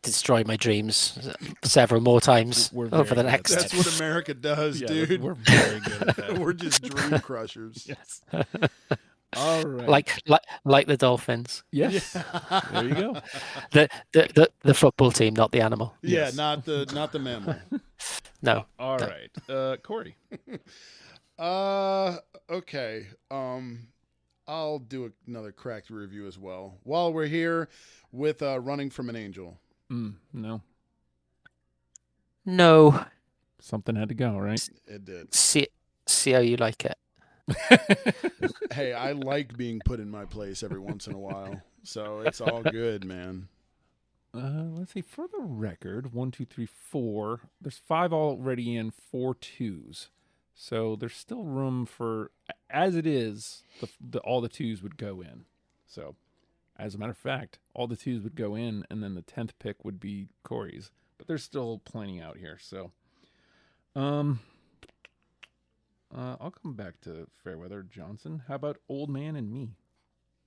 destroy my dreams several more times over the next. That's what America does, dude. We're very good at that. We're just dream crushers. Yes. All right. Like the Dolphins. Yes. Yeah. There you go. The football team, not the animal. Yeah, Yes. not the mammal. No. All right. Cory. Okay. I'll do another cracked review as well. While we're here with Running from an Angel. No. No. Something had to go, right? It did. See how you like it. Hey, I like being put in my place every once in a while. So it's all good, man. Let's see. For the record, 1, 2, 3, 4. There's 5 already in, 4 twos. So there's still room for, as it is, all the twos would go in. So, as a matter of fact, all the twos would go in, and then the 10th pick would be Cory's. But there's still plenty out here. So, I'll come back to Fairweather Johnson. How about Old Man and Me?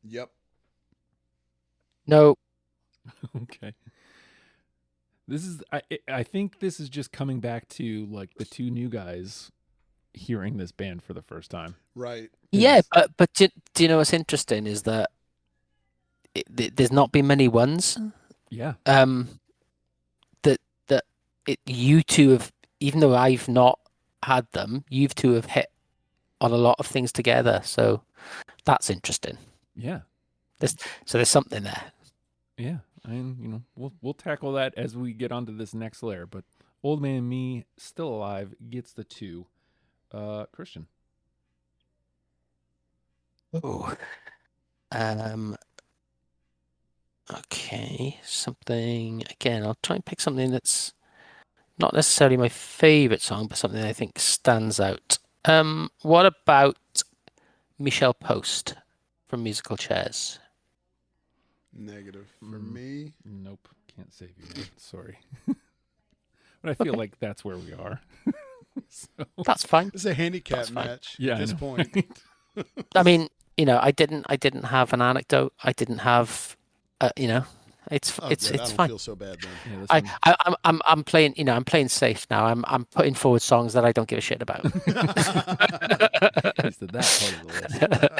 Yep. No. Okay. This is I think this is just coming back to like the two new guys hearing this band for the first time. Right. Yeah, but do you know what's interesting is that there's not been many ones. Yeah. You two have, even though I've not had them, you two have hit on a lot of things together. So that's interesting. Yeah. There's something there. Yeah. And we'll tackle that as we get onto this next layer. But Old Man and Me, still alive, gets the 2. Christian. Oh. Okay. Something again. I'll try and pick something that's not necessarily my favorite song, but something I think stands out. What about Michelle Post from Musical Chairs? Negative for me. Nope, can't save you, man. Sorry. But I feel like that's where we are. So. That's fine. It's a handicap match at this point. I mean, I didn't have an anecdote. I didn't have, it's I don't fine. feel so bad then. Yeah, I'm playing, I'm playing safe now. I'm putting forward songs that I don't give a shit about. At least at that part of the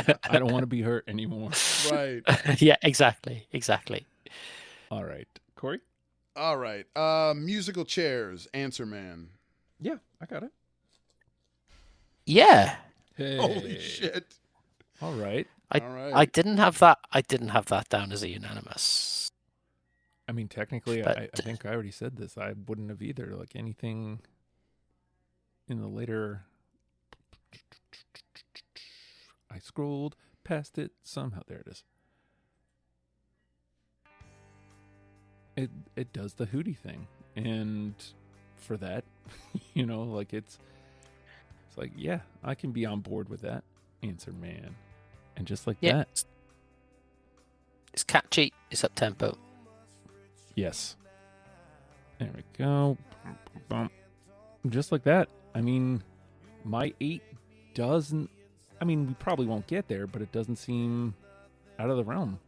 list. I don't want to be hurt anymore. Right. Yeah, exactly. All right, Cory. All right. Musical Chairs. Answer Man. Yeah, I got it. Yeah. Hey. Holy shit. All right. I didn't have that. I didn't have that down as a unanimous. I mean, technically, But, I think I already said this. I wouldn't have either. Like anything in the later. I scrolled past it somehow. There it is. It does the Hootie thing, and for that, it's like, yeah, I can be on board with that. Answer Man, and just like that, it's catchy. It's up tempo. Yes. There we go. Just like that. I mean, my 8 doesn't. I mean, we probably won't get there, but it doesn't seem out of the realm.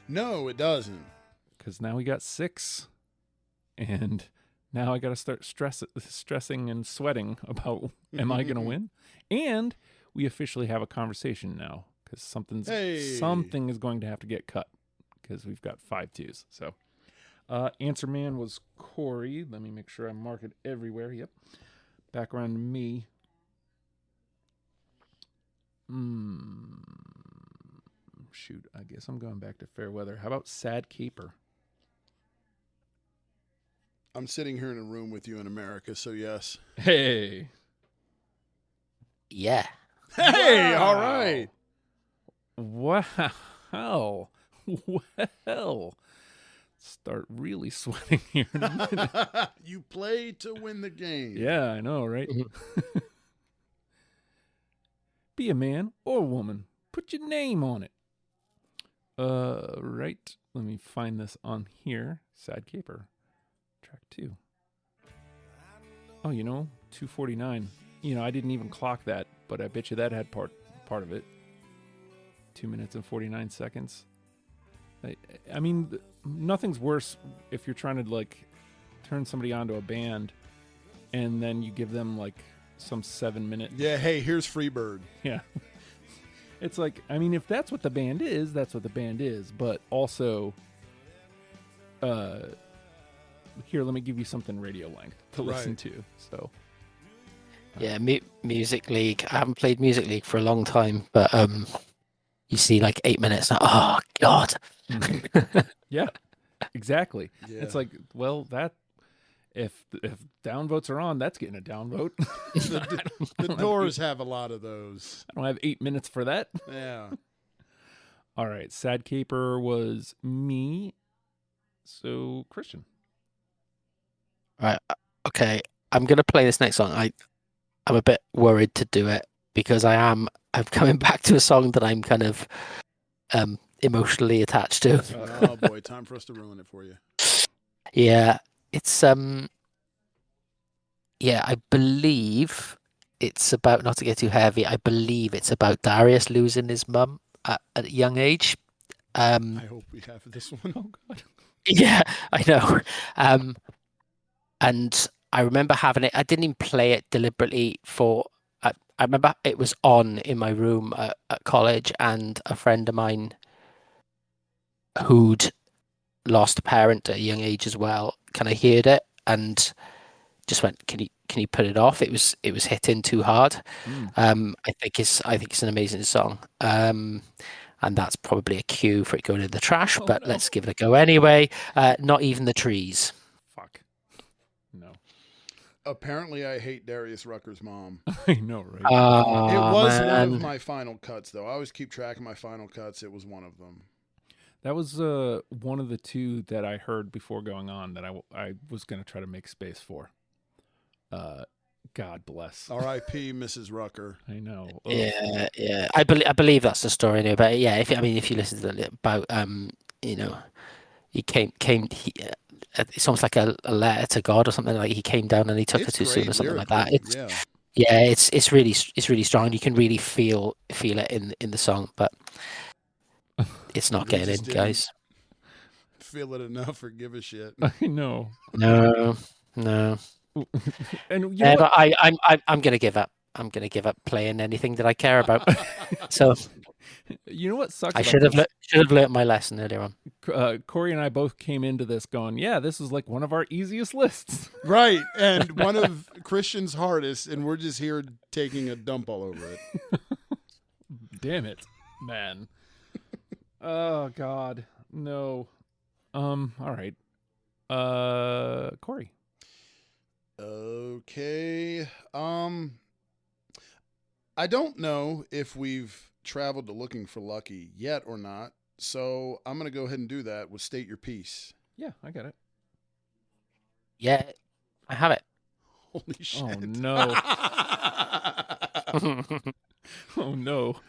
No, it doesn't. Because now we got 6, and now I got to start stressing and sweating about, am I going to win? And we officially have a conversation now, because something is going to have to get cut, because we've got 5 twos. So, Answer Man was Cory. Let me make sure I mark it everywhere. Yep. Back around to me. Shoot, I guess I'm going back to Fairweather. How about Sad Caper? I'm sitting here in a room with you in America, so yes. Hey. Yeah. Hey, wow. All right. Wow. Well. Start really sweating here in a minute. You play to win the game. Yeah, I know, right? Be a man or woman. Put your name on it. Right. Let me find this on here. Sad Caper. Track 2. Oh, 2:49. I didn't even clock that, but I bet you that had part of it. 2 minutes and 49 seconds. I mean, nothing's worse if you're trying to turn somebody onto a band and then you give them some 7-minute. Yeah, hey, here's Freebird. Yeah. It's like, I mean, if that's what the band is, that's what the band is. But also, here, let me give you something radio length to listen to. So, yeah, Music League. I haven't played Music League for a long time, but you see 8 minutes now. Oh God. Yeah, exactly. Yeah. It's like, well, that if downvotes are on, that's getting a downvote. The Doors have a lot of those. I don't have 8 minutes for that. Yeah. All right, Sad Caper was me. So, Christian. Right. Okay. I'm gonna play this next song. I'm a bit worried to do it because I'm coming back to a song that I'm kind of emotionally attached to. Oh boy, time for us to ruin it for you. Yeah. It's yeah, I believe it's about, not to get too heavy, I believe it's about Darius losing his mum at a young age. I hope we have this one. Oh God. Yeah, I know. And I remember having it. I didn't even play it deliberately for. I remember it was on in my room at college, and a friend of mine who'd lost a parent at a young age as well kind of heard it and just went, "Can you put it off?" It was hitting too hard. I think it's an amazing song. And that's probably a cue for it going in the trash. Oh, but no. let's give it a go anyway. Not Even the Trees. Fuck. No. Apparently, I hate Darius Rucker's mom. I know, right? It was one man. of my final cuts, though. I always keep track of my final cuts. It was one of them. That was one of the two that I heard before going on that I was going to try to make space for. God bless. R.I.P. Mrs. Rucker. I know. Ugh. Yeah. I believe that's the story anyway. But yeah, if you listen to it about he came it's almost like a letter to God or something, like he came down and he took her too soon or something like that. It's really strong. You can really feel it in the song, but it's not getting in, guys. Feel it enough or give a shit. I know. No. And but I'm gonna give up. I'm gonna give up playing anything that I care about. So you know what sucks? I should have learned my lesson earlier on. Cory and I both came into this going, yeah, this is like one of our easiest lists. Right, and one of Christian's hardest, and we're just here taking a dump all over it. Damn it, man. Oh God, no. All right. Cory. Okay. I don't know if we've traveled to Looking for Lucky yet or not, so I'm going to go ahead and do that with State Your Piece. Yeah, I got it. Yeah, I have it. Holy shit. Oh, no. Oh, no.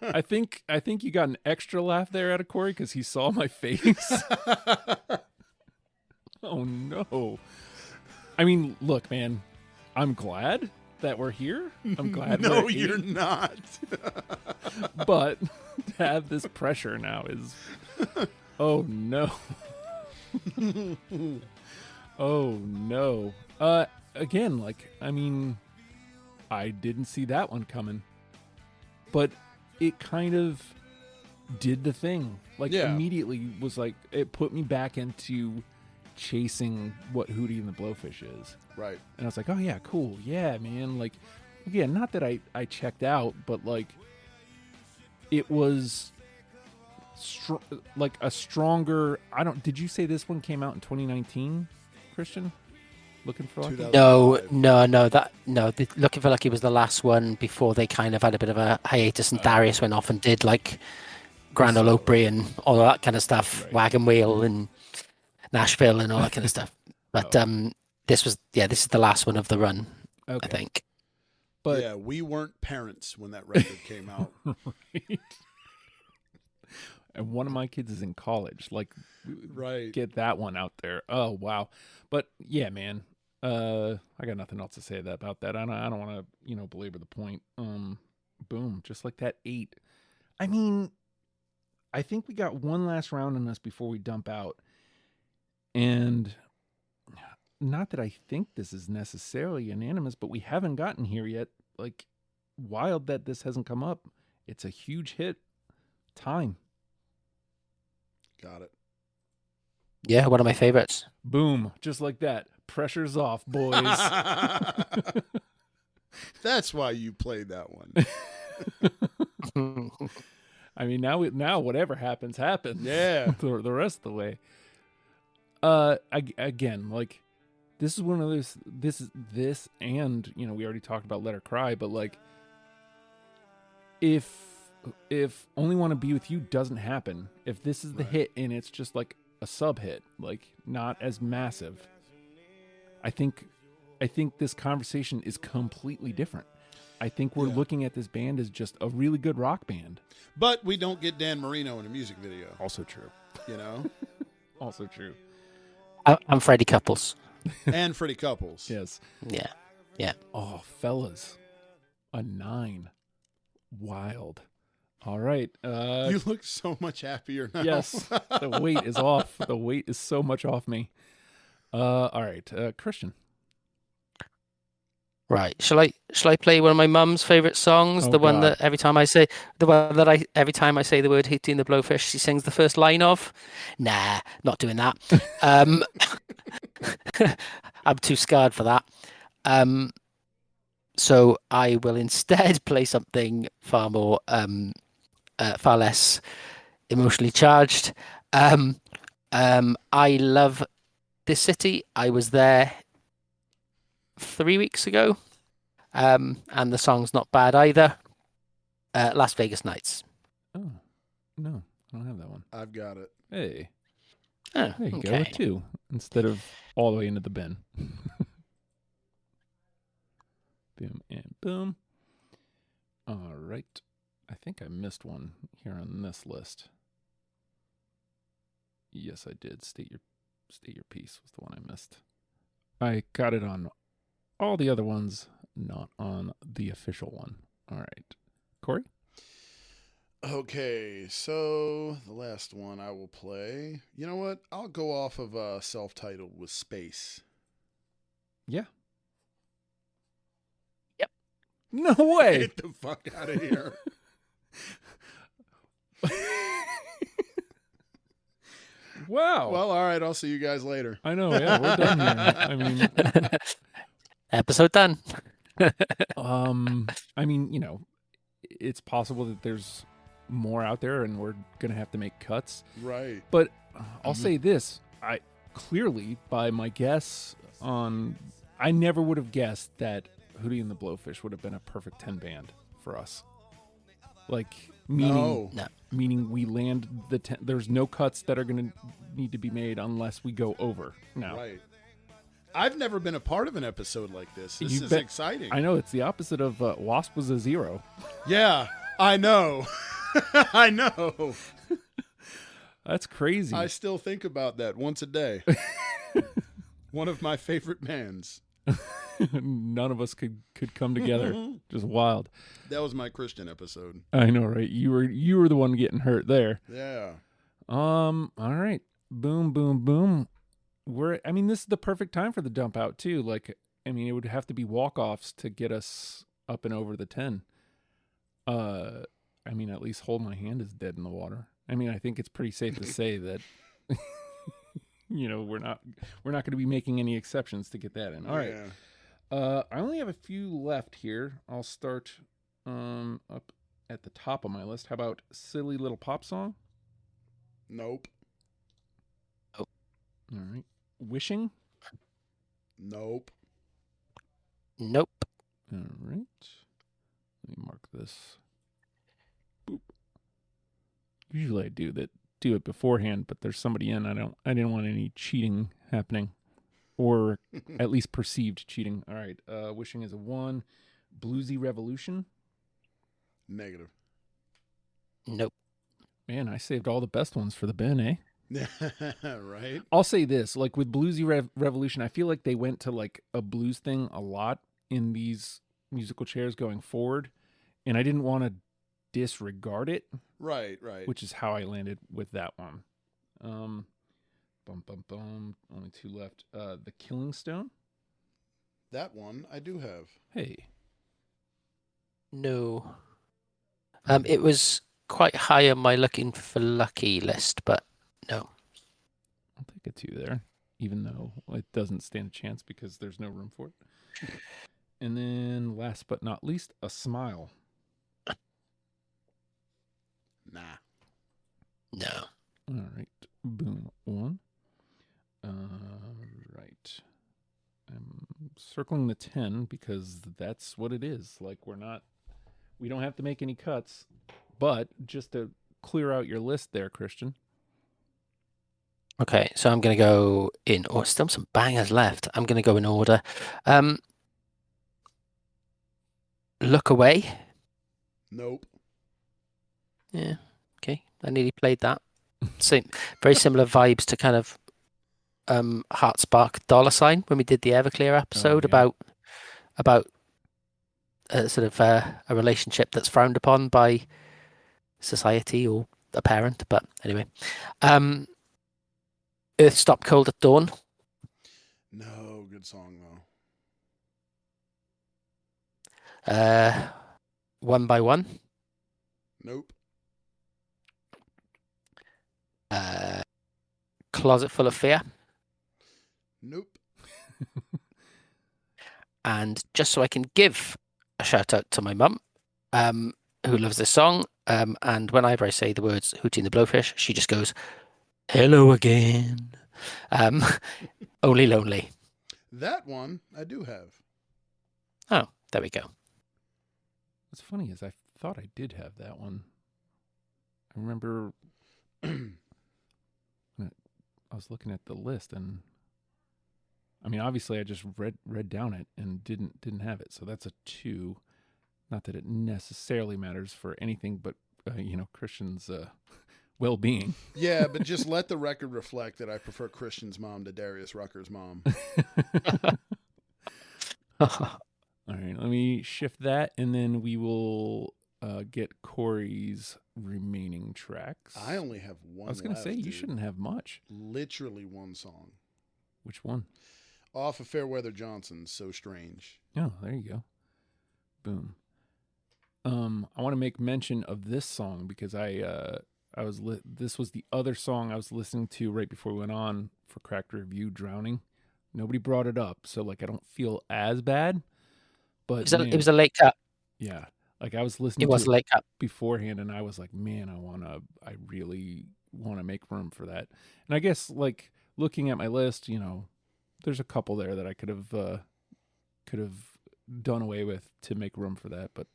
I think you got an extra laugh there out of Cory because he saw my face. Oh, no. I mean, look, man, I'm glad that we're here. I'm glad No, we're you're not. But to have this pressure now is... Oh, no. Oh, no. Again, like, I mean, I didn't see that one coming. But it kind of did the thing. Like, immediately was like, it put me back into chasing what Hootie and the Blowfish is. Right. And I was like, oh yeah, cool. Yeah, man. Like, again, not that I checked out, but like, it was like a stronger, did you say this one came out in 2019, Christian? Looking for Lucky? No. The Looking for Lucky was the last one before they kind of had a bit of a hiatus, and Darius went off and did like Grand Ole Opry and all of that kind of stuff, right. Wagon Wheel and Nashville and all that kind of stuff. But this is the last one of the run, okay. I think. But yeah, we weren't parents when that record came out. Right. And one of my kids is in college. Like, right. Get that one out there. Oh, wow. But yeah, man, I got nothing else to say about that. I don't want to, belabor the point. Boom. Just like that 8. I mean, I think we got one last round in us before we dump out. And not that I think this is necessarily unanimous, but we haven't gotten here yet. Like, wild that this hasn't come up. It's a huge hit. Time. Got it. Yeah, one of my favorites. Boom. Just like that. Pressure's off, boys. That's why you played that one. I mean, now whatever happens. Yeah. the rest of the way. Again, like, this is one of those, this and, we already talked about Let Her Cry, but like, if Only Want to Be With You doesn't happen, if this is the hit and it's just like a sub hit, like not as massive. I think this conversation is completely different. I think we're looking at this band as just a really good rock band. But we don't get Dan Marino in a music video. Also true. You know? Also true. I'm Freddie Couples. And Freddie Couples. Yes. Yeah. Yeah. Oh, fellas. A 9. Wild. All right. You look so much happier now. Yes. The weight is off. The weight is so much off me. All right. Christian. Right. Shall I play one of my mum's favorite songs? Oh, the one God. that every time I say the word Hootie the Blowfish, she sings the first line of. Nah, not doing that. I'm too scarred for that. So I will instead play something far more, far less emotionally charged. I love this city. I was there 3 weeks ago, and the song's not bad either. Las Vegas Nights. Oh, no, I don't have that one. I've got it. Hey. Oh, There you okay. go, with 2 instead of all the way into the bin. Boom and boom. All right. I think I missed one here on this list. Yes, I did. State your piece was the one I missed. I got it on all the other ones, not on the official one. All right. Cory? Okay, so the last one I will play. You know what? I'll go off of self-titled with Space. Yeah. Yep. No way. Get the fuck out of here. Wow. Well, all right. I'll see you guys later. I know. Yeah, we're done here. I mean, Episode done. I mean, you know, it's possible that there's more out there and we're going to have to make cuts. Right. But I'll say this. I clearly, by my guess I never would have guessed that Hootie and the Blowfish would have been a perfect 10 band for us. Like, meaning we land the 10. There's no cuts that are going to need to be made unless we go over. No. Right. I've never been a part of an episode like this. This is exciting. I know. It's the opposite of Wasp was a 0. Yeah, I know. I know. That's crazy. I still think about that once a day. One of my favorite bands. None of us could come together. Just wild. That was my Christian episode. I know, right? You were the one getting hurt there. Yeah. All right. Boom, boom, boom. This is the perfect time for the dump out too. Like, I mean, it would have to be walk-offs to get us up and over the 10. At least Hold My Hand is dead in the water. I mean, I think it's pretty safe to say that we're not going to be making any exceptions to get that in. All right. I only have a few left here. I'll start up at the top of my list. How about Silly Little Pop Song? Nope. Nope. All right. Wishing? Nope. Nope. All right. Let me mark this. Boop. Usually I do it beforehand, but there's somebody in. I didn't want any cheating happening, or at least perceived cheating. All right. Wishing is a 1. Bluesy Revolution? Negative. Nope. Man, I saved all the best ones for the bin, eh? Right. I'll say this, like with Bluesy Revolution, I feel like they went to like a blues thing a lot in these musical chairs going forward, and I didn't want to disregard it. Right. Which is how I landed with that one. Bum bum bum. Only 2 left. The Killing Stone. That one I do have. Hey. No. It was quite high on my looking for lucky list, but no. I'll take a 2 there, even though it doesn't stand a chance because there's no room for it. And then last but not least, A Smile. Nah. No. All right. Boom. 1. Right. I'm circling the 10 because that's what it is. Like, we don't have to make any cuts, but just to clear out your list there, Christian. Okay, so I'm going to go in. Oh, still some bangers left. I'm going to go in order. Look Away. Nope. Yeah. Okay. I nearly played that. Same, very similar vibes to kind of Heart Spark Dollar Sign when we did the Everclear episode about sort of a relationship that's frowned upon by society or a parent. But anyway, Earth Stopped Cold at Dawn. No, good song though. One by One. Nope. Closet Full of Fear. Nope. And just so I can give a shout out to my mum, who loves this song, and whenever I say the words Hootie the Blowfish, she just goes, "Hello again." Only Lonely. That one I do have. Oh, there we go. What's funny is I thought I did have that one. I remember I was looking at the list, and I mean, obviously, I just read down it and didn't have it, so that's a 2. Not that it necessarily matters for anything, but Christian's well-being. Yeah, but just let the record reflect that I prefer Christian's mom to Darius Rucker's mom. All right, let me shift that, and then we will get Cory's remaining tracks. I only have one. I was going to say, you shouldn't have much. Literally one song. Which one? Off of Fairweather Johnson's So Strange. Oh, there you go. Boom. I want to make mention of this song because this was the other song I was listening to right before we went on for Cracked Review, Drowning. Nobody brought it up, so I don't feel as bad. But it was a late cut. Yeah. I was listening to it beforehand, and I was like, man, I really want to make room for that. And I guess looking at my list, there's a couple there that I could have done away with to make room for that. But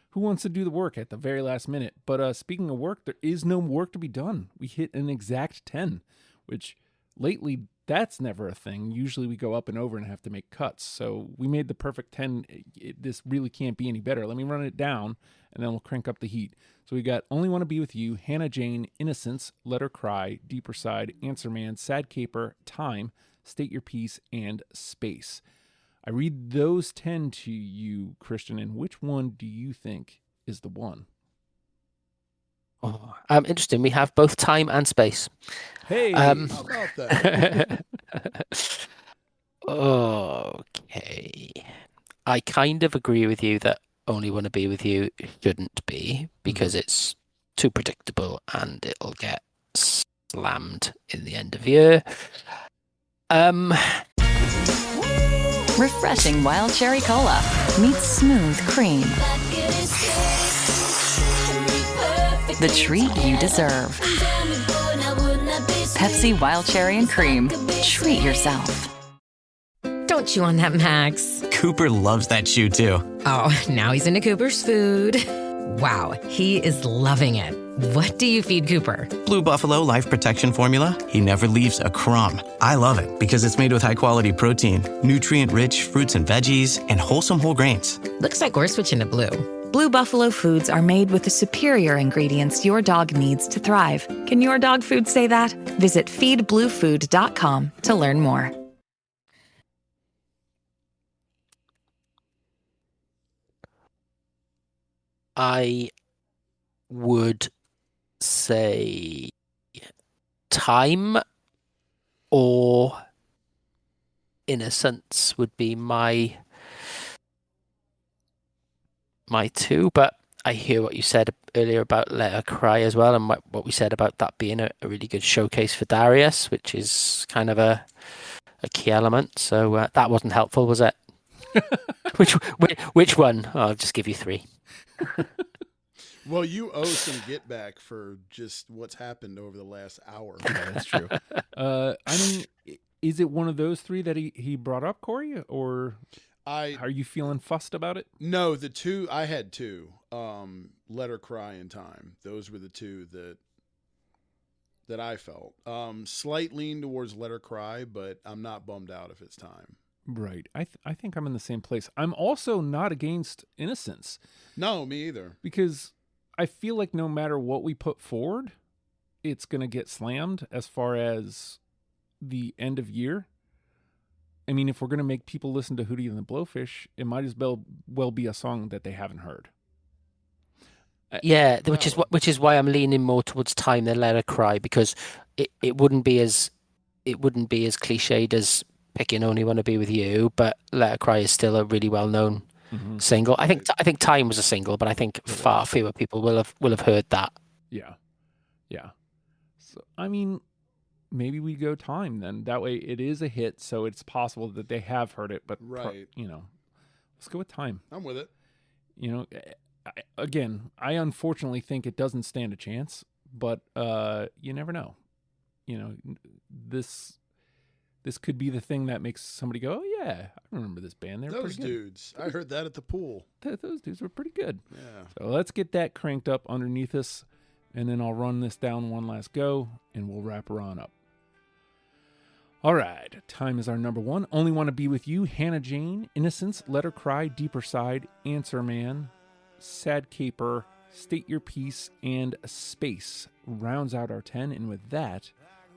who wants to do the work at the very last minute? But speaking of work, there is no work to be done. We hit an exact 10, which lately that's never a thing. Usually we go up and over and have to make cuts. So we made the perfect 10. This really can't be any better. Let me run it down, and then we'll crank up the heat. So we got Only Want to Be With You, Hannah Jane, Innocence, Let Her Cry, Deeper Side, Answer Man, Sad Caper, Time, State Your Peace, and Space. I read those 10 to you, Christian, and which one do you think is the one? Oh, interesting. We have both Time and Space. Hey, how about that? Okay. I kind of agree with you that Only Want to Be With You shouldn't be because it's too predictable and it'll get slammed in the end of year. Refreshing wild cherry cola meets smooth cream. The treat you deserve. Pepsi Wild Cherry and Cream. Treat yourself. Don't chew on that, Max. Cooper loves that chew too. Oh, now he's into Cooper's food. Wow, he is loving it. What do you feed Cooper? Blue Buffalo Life Protection Formula. He never leaves a crumb. I love it because it's made with high-quality protein, nutrient-rich fruits and veggies, and wholesome whole grains. Looks like we're switching to Blue. Blue Buffalo foods are made with the superior ingredients your dog needs to thrive. Can your dog food say that? Visit feedbluefood.com to learn more. I would say Time or Innocence would be my 2, but I hear what you said earlier about Let Her Cry as well, and what we said about that being a really good showcase for Darius, which is kind of a key element. So that wasn't helpful, was it? Which one? Oh, I'll just give you 3. Well, you owe some get back for just what's happened over the last hour. Yeah, that's true. I mean, is it one of those 3 that he brought up, Cory, or are you feeling fussed about it? No, the 2 I had 2. Let Her Cry and Time. Those were the 2 that that I felt. Slight lean towards Let Her Cry, but I'm not bummed out if it's time. Right. I think I'm in the same place. I'm also not against Innocence. No, me either. Because I feel like no matter what we put forward, it's going to get slammed as far as the end of year. I mean, if we're going to make people listen to Hootie and the Blowfish, it might as well be a song that they haven't heard. Yeah, which is why I'm leaning more towards Time than Let Her Cry, because it wouldn't be as cliched as picking Only Want to Be With You, but Let Her Cry is still a really well known single. I think Time was a single, but I think far fewer people will have heard that. Yeah. So I mean, maybe we go Time then. That way it is a hit, so it's possible that they have heard it. But right, let's go with Time. I'm with it. I unfortunately think it doesn't stand a chance, but you never know. This could be the thing that makes somebody go, "Oh yeah, I remember this band. They're those pretty good." dudes. I heard that at the pool. Those dudes were pretty good. Yeah. So let's get that cranked up underneath us, and then I'll run this down one last go, and we'll wrap her on up. All right, Time is our number one. Only Want to Be With You, Hannah Jane, Innocence, Let Her Cry, Deeper Side, Answer Man, Sad Caper, State Your Peace, and Space rounds out our 10. And with that,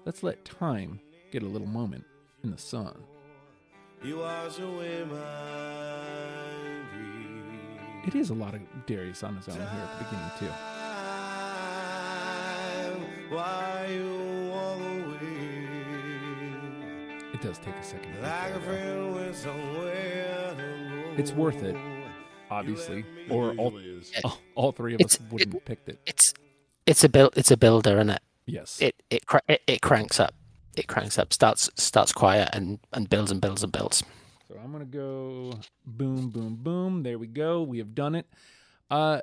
let's let Time get a little moment in the sun. You wash away my grief. It is a lot of Darius on his own here at the beginning, too. Why you walk away? It does take a second. Like a friend went somewhere to go. It's worth it, obviously, or all three of us wouldn't have picked it. It's a builder, isn't it? Yes. It cranks up. It cranks up. Starts quiet and builds and builds and builds. So I'm gonna go boom, boom, boom. There we go. We have done it. I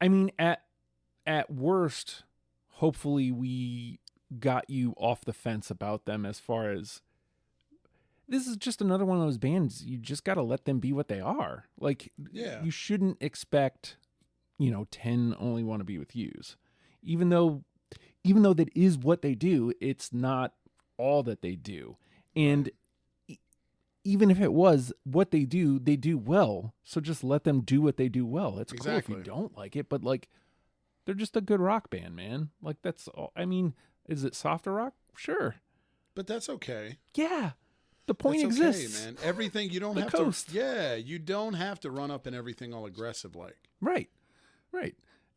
mean, at worst, hopefully we got you off the fence about them. As far as this is just another one of those bands. You just got to let them be what they are. Like, you shouldn't expect, 10 Only Want to Be With Yous. Even though that is what they do, it's not all that they do. And even if it was what they do well. So just let them do what they do well. It's cool if you don't like it, but they're just a good rock band, man. Like, that's all. I mean, is it softer rock? Sure. But that's okay. Yeah. The point exists. Okay, man. Everything, you don't have to. Yeah, you don't have to run up and everything all aggressive like. Right.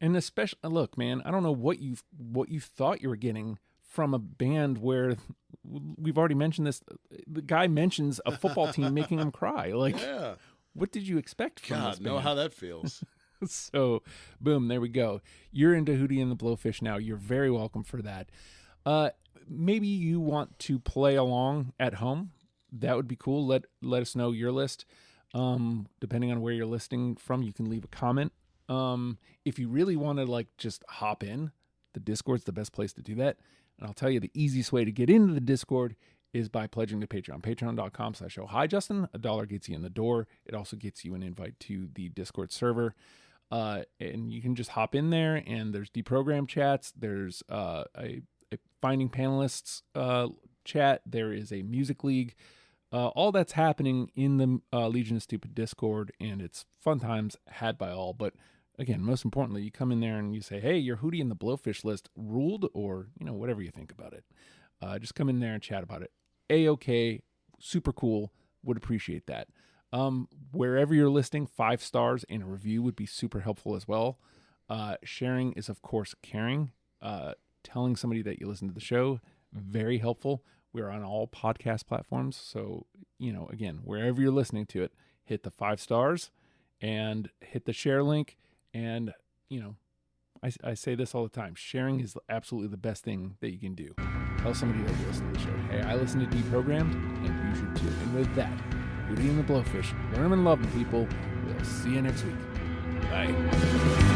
And especially, look, man, I don't know what you thought you were getting from a band where we've already mentioned this. The guy mentions a football team making him cry. Like, what did you expect from this band? God, know how that feels. So, boom, there we go. You're into Hootie and the Blowfish now. You're very welcome for that. Maybe you want to play along at home. That would be cool. Let us know your list. Depending on where you're listening from, you can leave a comment. If you really want to just hop in, the Discord's the best place to do that. And I'll tell you the easiest way to get into the Discord is by pledging to Patreon. Patreon.com/show. Hi, Justin. $1 gets you in the door. It also gets you an invite to the Discord server. And you can just hop in there, and there's deprogram chats. There's a Finding Panelists chat. There is a Music League. All that's happening in the Legion of Stupid Discord, and it's fun times had by all. But again, most importantly, you come in there and you say, hey, your Hootie and the Blowfish list ruled, or whatever you think about it. Just come in there and chat about it. A-OK, super cool. Would appreciate that. Wherever you're listening, 5 stars and a review would be super helpful as well. Sharing is, of course, caring. Telling somebody that you listen to the show, very helpful. We're on all podcast platforms. So, again, wherever you're listening to it, hit the 5 stars and hit the share link. And, I say this all the time. Sharing is absolutely the best thing that you can do. Tell somebody that you listen to the show, hey, I listen to Deprogrammed, and you should too. And with that, Hootie and the Blowfish, learn them and love them, people. We'll see you next week. Bye.